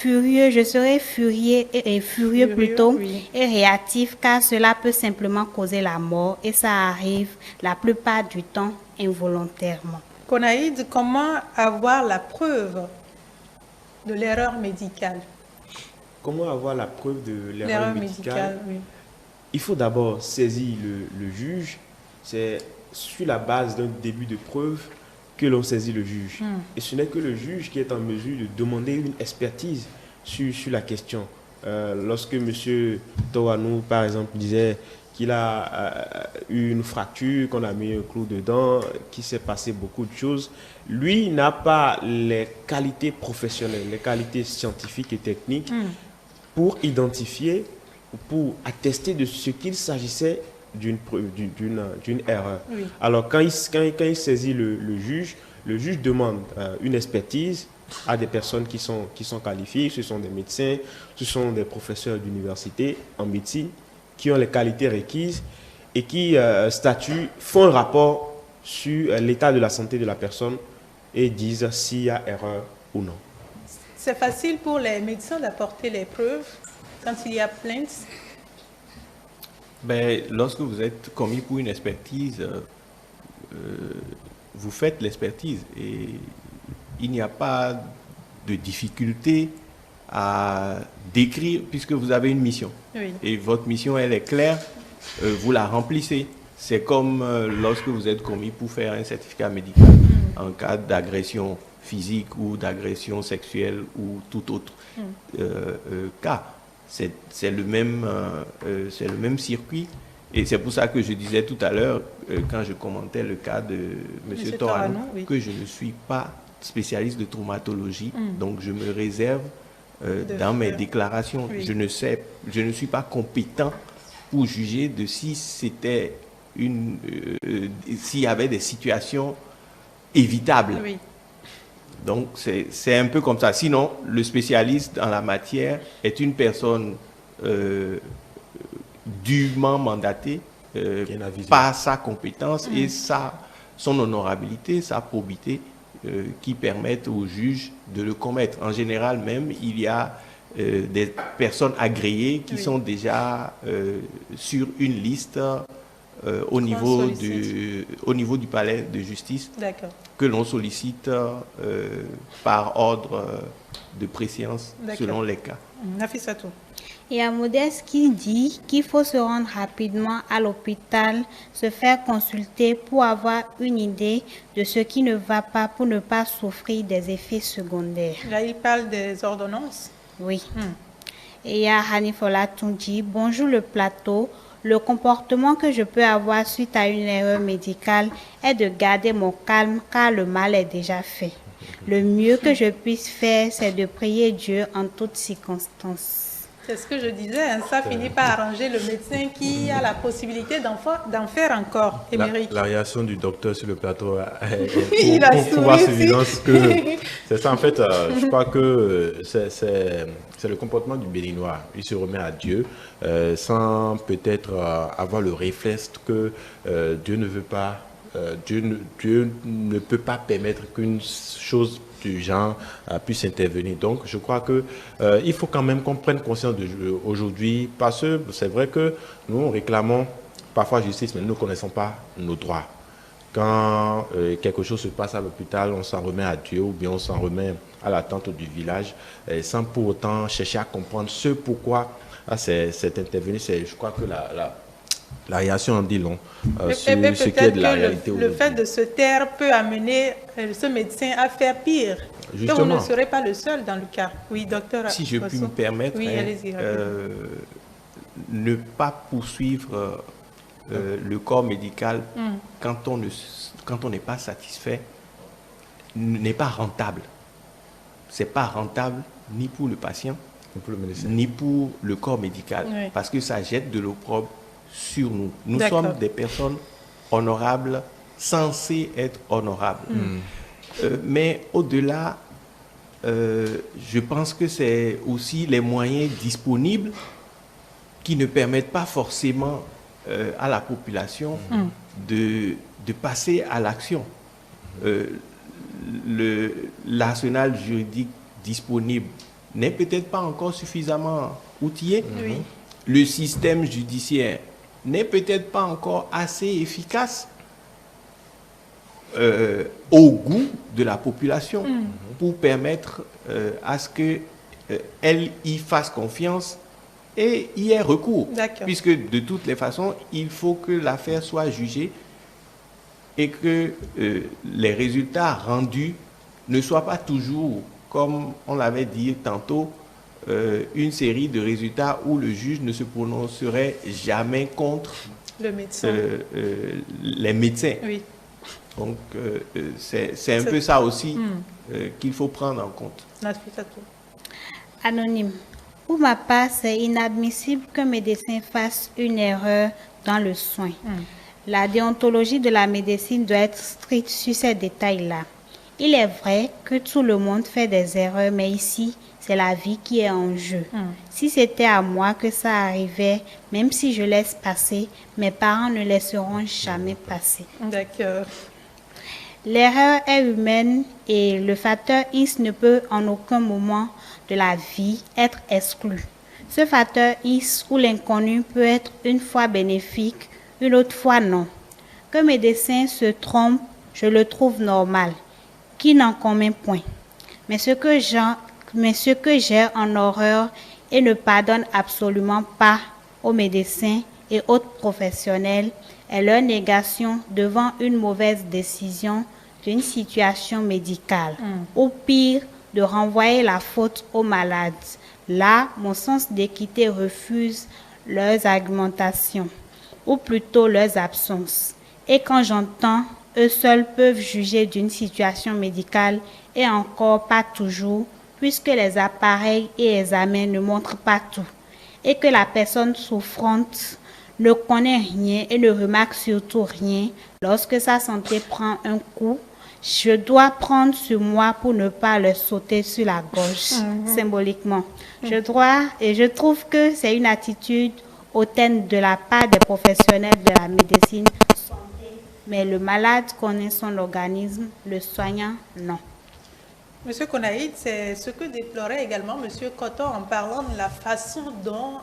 je serai furieux plutôt et réactif car cela peut simplement causer la mort et ça arrive la plupart du temps involontairement. Konaïd, comment avoir la preuve de l'erreur médicale? Comment avoir la preuve de l'erreur médicale? Oui. Il faut d'abord saisir le juge. C'est sur la base d'un début de preuve que l'on saisit le juge. Et ce n'est que le juge qui est en mesure de demander une expertise sur la question. Lorsque M. Towanou, par exemple, disait qu'il a eu une fracture, qu'on a mis un clou dedans, qu'il s'est passé beaucoup de choses, lui n'a pas les qualités professionnelles, les qualités scientifiques et techniques pour identifier, pour attester de ce qu'il s'agissait d'une erreur. Oui. Alors, quand il saisit le juge demande une expertise à des personnes qui sont qualifiées. Ce sont des médecins, ce sont des professeurs d'université en médecine qui ont les qualités requises et qui font un rapport sur l'état de la santé de la personne et disent s'il y a erreur ou non. C'est facile pour les médecins d'apporter les preuves quand il y a plainte? Ben, lorsque vous êtes commis pour une expertise, vous faites l'expertise et il n'y a pas de difficulté à décrire puisque vous avez une mission. Oui. Et votre mission, elle est claire, vous la remplissez. C'est comme lorsque vous êtes commis pour faire un certificat médical en cas d'agression physique ou d'agression sexuelle ou tout autre cas. C'est le même circuit. Et c'est pour ça que je disais tout à l'heure, quand je commentais le cas de M. Toranou, que je ne suis pas spécialiste de traumatologie, donc je me réserve dans mes déclarations. Oui. Je ne suis pas compétent pour juger de si c'était s'il y avait des situations évitables. Oui. Donc, c'est un peu comme ça. Sinon, le spécialiste en la matière est une personne dûment mandatée par sa compétence et son honorabilité, sa probité qui permettent au juge de le commettre. En général, même, il y a des personnes agréées qui sont déjà sur une liste au niveau du palais de justice que l'on sollicite par ordre de préséance selon les cas. Nafissatou. Il y a Modeste qui dit qu'il faut se rendre rapidement à l'hôpital, se faire consulter pour avoir une idée de ce qui ne va pas pour ne pas souffrir des effets secondaires. Là, il parle des ordonnances. Oui. Et il y a Hanifola Toundji. Bonjour le plateau. Le comportement que je peux avoir suite à une erreur médicale est de garder mon calme car le mal est déjà fait. Le mieux que je puisse faire, c'est de prier Dieu en toutes circonstances. C'est ce que je disais, hein, ça finit par arranger le médecin qui a la possibilité d'en faire encore. La réaction du docteur sur le plateau pour voir évidence que c'est ça en fait. Je crois que c'est le comportement du Béninois. Il se remet à Dieu sans peut-être avoir le réflexe que Dieu ne veut pas, Dieu ne peut pas permettre qu'une chose du genre puisse intervenir. Donc, je crois que il faut quand même qu'on prenne conscience aujourd'hui, parce que c'est vrai que nous réclamons parfois justice, mais nous ne connaissons pas nos droits. Quand quelque chose se passe à l'hôpital, on s'en remet à Dieu ou bien on s'en remet à la tante du village, sans pour autant chercher à comprendre ce pourquoi c'est intervenu. Je crois que la réaction en dit long sur ce qui est de la réalité aujourd'hui. Le fait de se taire peut amener ce médecin à faire pire. Justement. Donc, vous ne serez pas le seul dans le cas. Oui, docteur. Si je puis me permettre, oui, ne pas poursuivre le corps médical quand on n'est pas satisfait n'est pas rentable. Ce n'est pas rentable ni pour le patient, ni pour le corps médical, parce que ça jette de l'opprobre sur nous. Nous sommes des personnes honorables, censées être honorables. Mais au-delà, je pense que c'est aussi les moyens disponibles qui ne permettent pas forcément à la population de passer à l'action. L'arsenal juridique disponible n'est peut-être pas encore suffisamment outillé. Le système judiciaire n'est peut-être pas encore assez efficace au goût de la population pour permettre à ce qu'elle y fasse confiance et y ait recours. Puisque de toutes les façons, il faut que l'affaire soit jugée et que les résultats rendus ne soient pas toujours, comme on l'avait dit tantôt, une série de résultats où le juge ne se prononcerait jamais contre le médecin. Les médecins. Oui. Donc, c'est un peu ça aussi qu'il faut prendre en compte. Anonyme. Pour ma part, c'est inadmissible qu'un médecin fasse une erreur dans le soin. La déontologie de la médecine doit être stricte sur ces détails-là. Il est vrai que tout le monde fait des erreurs, mais ici, c'est la vie qui est en jeu. Si c'était à moi que ça arrivait, même si je laisse passer, mes parents ne laisseront jamais passer. D'accord. L'erreur est humaine et le facteur X ne peut en aucun moment de la vie être exclu. Ce facteur X ou l'inconnu peut être une fois bénéfique, une autre fois non. Qu'un médecin se trompe, je le trouve normal, qui n'en commet point. Mais ce que j'ai en horreur et ne pardonne absolument pas aux médecins et autres professionnels est leur négation devant une mauvaise décision d'une situation médicale. Ou pire, de renvoyer la faute aux malades. Là, mon sens d'équité refuse leurs argumentations, ou plutôt leurs absences. Et quand j'entends, eux seuls peuvent juger d'une situation médicale et encore pas toujours, puisque les appareils et examens ne montrent pas tout, et que la personne souffrante ne connaît rien et ne remarque surtout rien lorsque sa santé prend un coup. Je dois prendre sur moi pour ne pas leur sauter sur la gorge, symboliquement. Je trouve que c'est une attitude hautaine de la part des professionnels de la médecine. Mais le malade connaît son organisme, le soignant, non. Monsieur Konaïd, c'est ce que déplorait également Monsieur Koto en parlant de la façon dont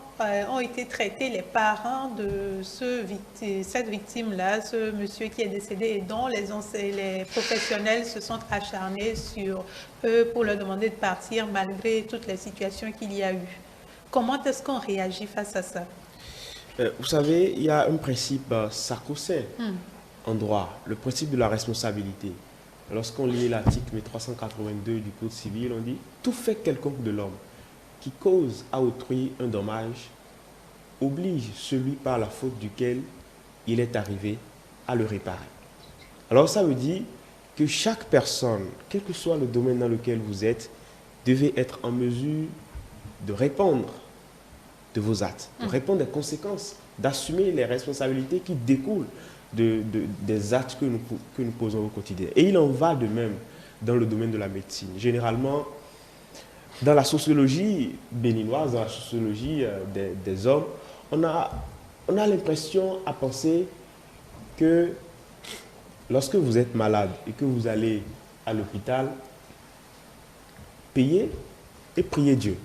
ont été traités les parents de cette victime-là, ce monsieur qui est décédé et dont les professionnels se sont acharnés sur eux pour leur demander de partir malgré toutes les situations qu'il y a eu. Comment est-ce qu'on réagit face à ça? Vous savez, il y a un principe sacro-saint en droit, le principe de la responsabilité. Lorsqu'on lit l'article 382 du Code civil, on dit « Tout fait quelconque de l'homme qui cause à autrui un dommage oblige celui par la faute duquel il est arrivé à le réparer. » Alors ça veut dire que chaque personne, quel que soit le domaine dans lequel vous êtes, devez être en mesure de répondre de vos actes, de répondre des conséquences, d'assumer les responsabilités qui découlent des actes que nous posons au quotidien. Et il en va de même dans le domaine de la médecine. Généralement, dans la sociologie béninoise, dans la sociologie des hommes, on a l'impression à penser que lorsque vous êtes malade et que vous allez à l'hôpital, payez et priez Dieu.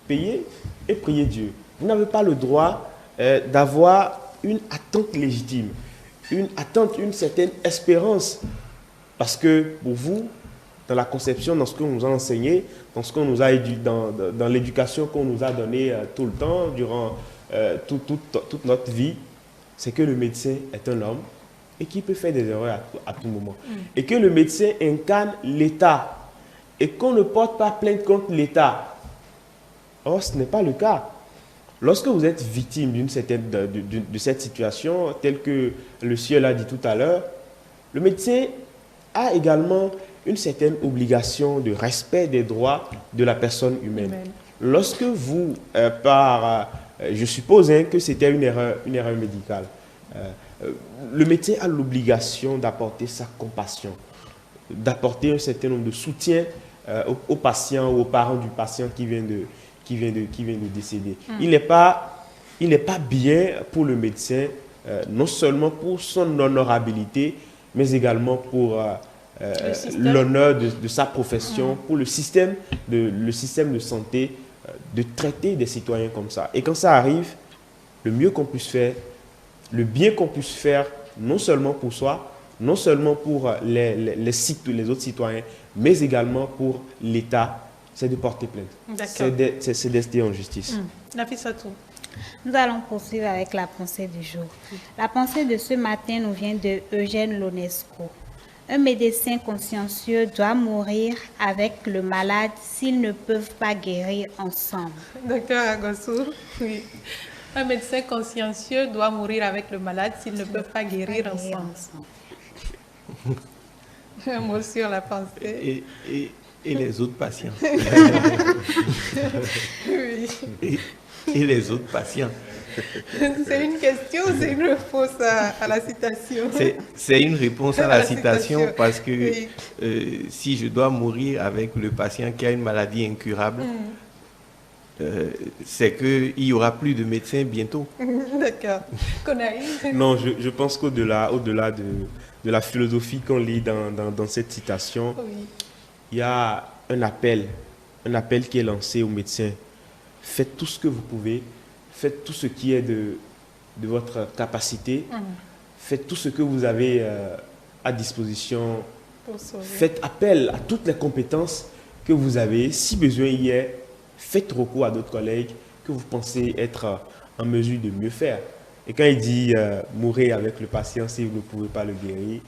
Payez et priez Dieu. Vous n'avez pas le droit d'avoir une attente légitime, une attente, une certaine espérance. Parce que pour vous, dans la conception, dans ce qu'on nous a enseigné, dans ce qu'on nous a dans l'éducation qu'on nous a donnée tout le temps, durant toute notre vie, c'est que le médecin est un homme et qui peut faire des erreurs à tout moment. Et que le médecin incarne l'État et qu'on ne porte pas plainte contre l'État. Or, ce n'est pas le cas. Lorsque vous êtes victime de cette situation, telle que le ciel a dit tout à l'heure, le médecin a également une certaine obligation de respect des droits de la personne humaine. Lorsque vous, je suppose que c'était une erreur médicale, le médecin a l'obligation d'apporter sa compassion, d'apporter un certain nombre de soutien aux patients ou aux parents du patient qui vient de décéder. Il n'est pas bien pour le médecin, non seulement pour son honorabilité, mais également pour l'honneur de sa profession, pour le système de santé, de traiter des citoyens comme ça. Et quand ça arrive, le mieux qu'on puisse faire, le bien qu'on puisse faire, non seulement pour soi, non seulement pour les autres citoyens, mais également pour l'État, c'est de porter plainte. C'est d'ester en justice. Nafissatou. Nous allons poursuivre avec la pensée du jour. La pensée de ce matin nous vient de Eugène Lonesco. Un médecin consciencieux doit mourir avec le malade s'ils ne peuvent pas guérir ensemble. Docteur Agossou, oui. Un médecin consciencieux doit mourir avec le malade s'ils ne peuvent pas guérir ensemble. Un mot sur la pensée. Et les autres patients. Oui. Et les autres patients. C'est une question ou c'est une réponse à la citation? C'est une réponse à la citation parce que si je dois mourir avec le patient qui a une maladie incurable, c'est qu'il n'y aura plus de médecins bientôt. D'accord. Non, je pense qu'au-delà de la philosophie qu'on lit dans cette citation, il y a un appel qui est lancé aux médecins. Faites tout ce que vous pouvez, faites tout ce qui est de votre capacité, faites tout ce que vous avez à disposition, faites appel à toutes les compétences que vous avez. Si besoin y est, faites recours à d'autres collègues que vous pensez être en mesure de mieux faire. Et quand il dit mourir avec le patient si vous ne pouvez pas le guérir,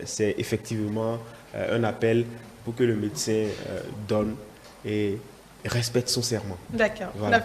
c'est effectivement un appel pour que le médecin donne et respecte son serment. D'accord. Voilà.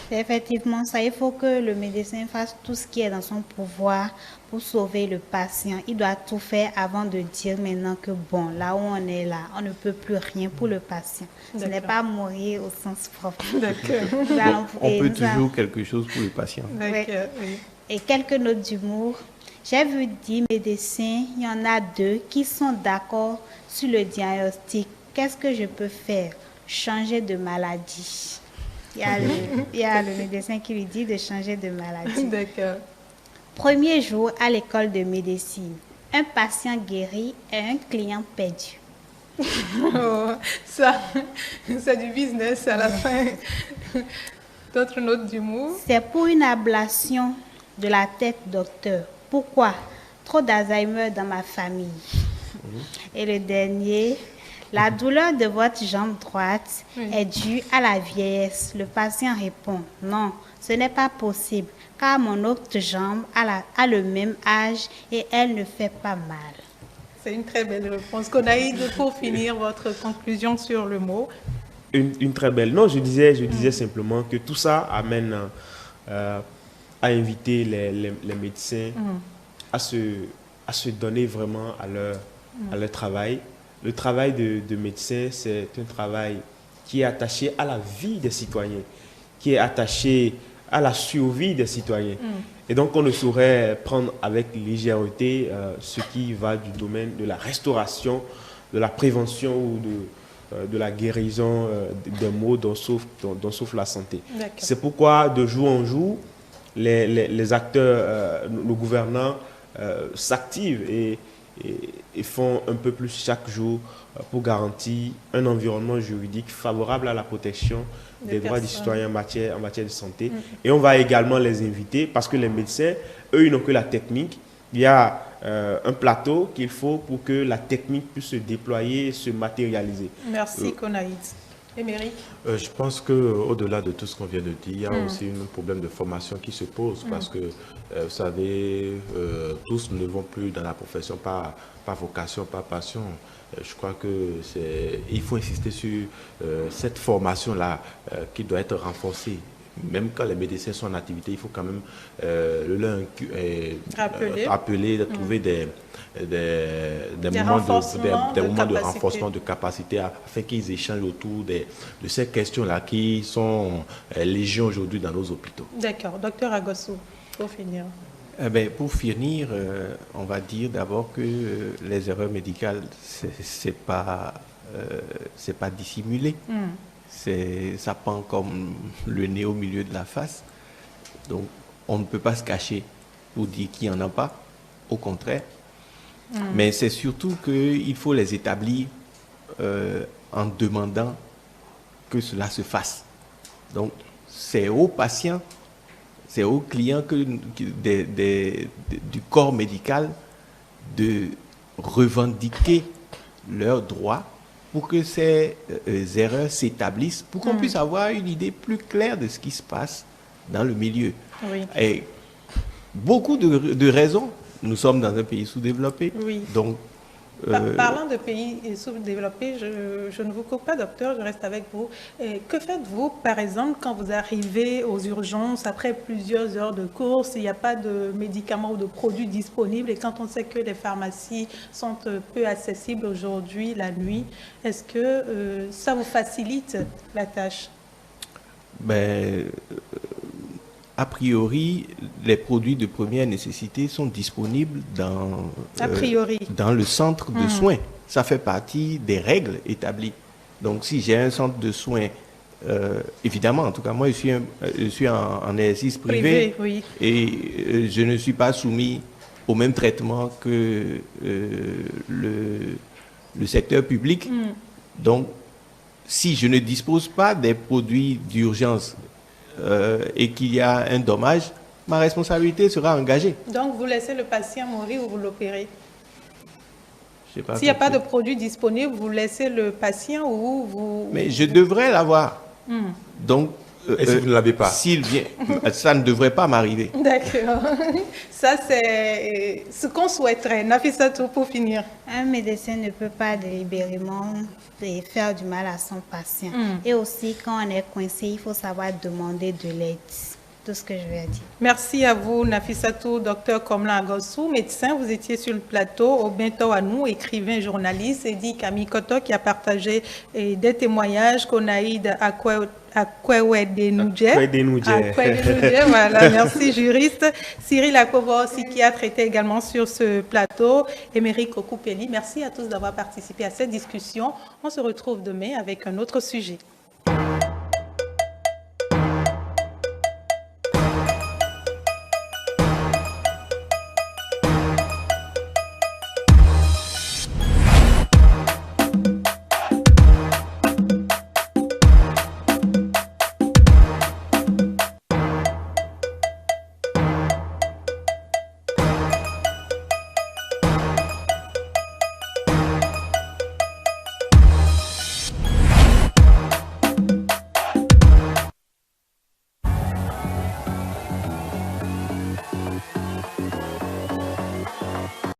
C'est effectivement ça. Il faut que le médecin fasse tout ce qui est dans son pouvoir pour sauver le patient. Il doit tout faire avant de dire maintenant que bon, là où on est là, on ne peut plus rien pour le patient. Ce n'est pas mourir au sens propre. D'accord. On peut toujours quelque chose pour le patient. D'accord, oui. Et quelques notes d'humour. J'ai vu 10 médecins, il y en a 2 qui sont d'accord sur le diagnostic. Qu'est-ce que je peux faire? Changer de maladie. Il y a le médecin qui lui dit de changer de maladie. D'accord. Premier jour à l'école de médecine. Un patient guéri et un client perdu. Oh, ça, c'est du business à la fin. D'autres notes d'humour? C'est pour une ablation de la tête, docteur. Pourquoi? Trop d'Alzheimer dans ma famille. Et le dernier, la douleur de votre jambe droite est due à la vieillesse. Le patient répond, non, ce n'est pas possible, car mon autre jambe a le même âge et elle ne fait pas mal. C'est une très belle réponse. Konaïd, pour finir, votre conclusion sur le mot? Une très belle. Non, je disais simplement que tout ça amène à inviter les médecins à se donner vraiment à leur travail. Le travail de médecin, c'est un travail qui est attaché à la vie des citoyens. qui est attaché à la survie des citoyens. Et donc, on ne saurait prendre avec légèreté ce qui va du domaine de la restauration, de la prévention ou de la guérison des maux dont souffre la santé. C'est pourquoi, de jour en jour, les acteurs, nos gouvernants s'activent et font un peu plus chaque jour pour garantir un environnement juridique favorable à la protection des droits des citoyens en matière de santé. Et on va également les inviter, parce que les médecins, eux, ils n'ont que la technique. Il y a un plateau qu'il faut pour que la technique puisse se déployer et se matérialiser. Merci, Konaïd. Émeric? Je pense qu'au-delà de tout ce qu'on vient de dire, il y a aussi un problème de formation qui se pose, parce que, vous savez, tous ne vont plus dans la profession par vocation, par passion. Je crois qu'il faut insister sur cette formation-là qui doit être renforcée. Même quand les médecins sont en activité, il faut quand même leur rappeler de trouver des moments de renforcement de capacité afin qu'ils échangent autour de ces questions-là qui sont légion aujourd'hui dans nos hôpitaux. D'accord. Docteur Agossou, pour finir. Pour finir, on va dire d'abord que les erreurs médicales, c'est pas dissimulé. Ça pend comme le nez au milieu de la face. Donc, on ne peut pas se cacher pour dire qu'il n'y en a pas. Au contraire. Mais c'est surtout qu'il faut les établir en demandant que cela se fasse. Donc, c'est aux patients, c'est aux clients du corps médical de revendiquer leurs droits pour que ces erreurs s'établissent, pour qu'on puisse avoir une idée plus claire de ce qui se passe dans le milieu. Et beaucoup de raisons. Nous sommes dans un pays sous-développé. Donc, parlant de pays sous-développés, je ne vous coupe pas, docteur, je reste avec vous. Que faites-vous, par exemple, quand vous arrivez aux urgences, après plusieurs heures de course, il n'y a pas de médicaments ou de produits disponibles, et quand on sait que les pharmacies sont peu accessibles aujourd'hui, la nuit, est-ce que ça vous facilite la tâche? A priori, les produits de première nécessité sont disponibles dans le centre de soins. Ça fait partie des règles établies. Donc, si j'ai un centre de soins, évidemment, en tout cas, moi, je suis en exercice privé et je ne suis pas soumis au même traitement que le secteur public. Donc, si je ne dispose pas des produits d'urgence et qu'il y a un dommage, ma responsabilité sera engagée. Donc, vous laissez le patient mourir ou vous l'opérez? S'il n'y a pas de produit disponible, vous laissez le patient ou vous... Mais je devrais l'avoir. Donc, et si vous ne l'avez pas? S'il vient, ça ne devrait pas m'arriver. D'accord. Ça, c'est ce qu'on souhaiterait. Nafissatou, pour finir. Un médecin ne peut pas délibérément faire du mal à son patient. Et aussi, quand on est coincé, il faut savoir demander de l'aide. Tout ce que je vais dire. Merci à vous, Nafissatou, docteur Komlan Agossou, médecin. Vous étiez sur le plateau. Obento Anou, écrivain, journaliste. Edi Kamikoto, qui a partagé des témoignages. Konaïd Akwewedenoudje. Voilà, merci, juriste. Cyril Akovo, psychiatre, était également sur ce plateau. Émeric Okoupeli, merci à tous d'avoir participé à cette discussion. On se retrouve demain avec un autre sujet.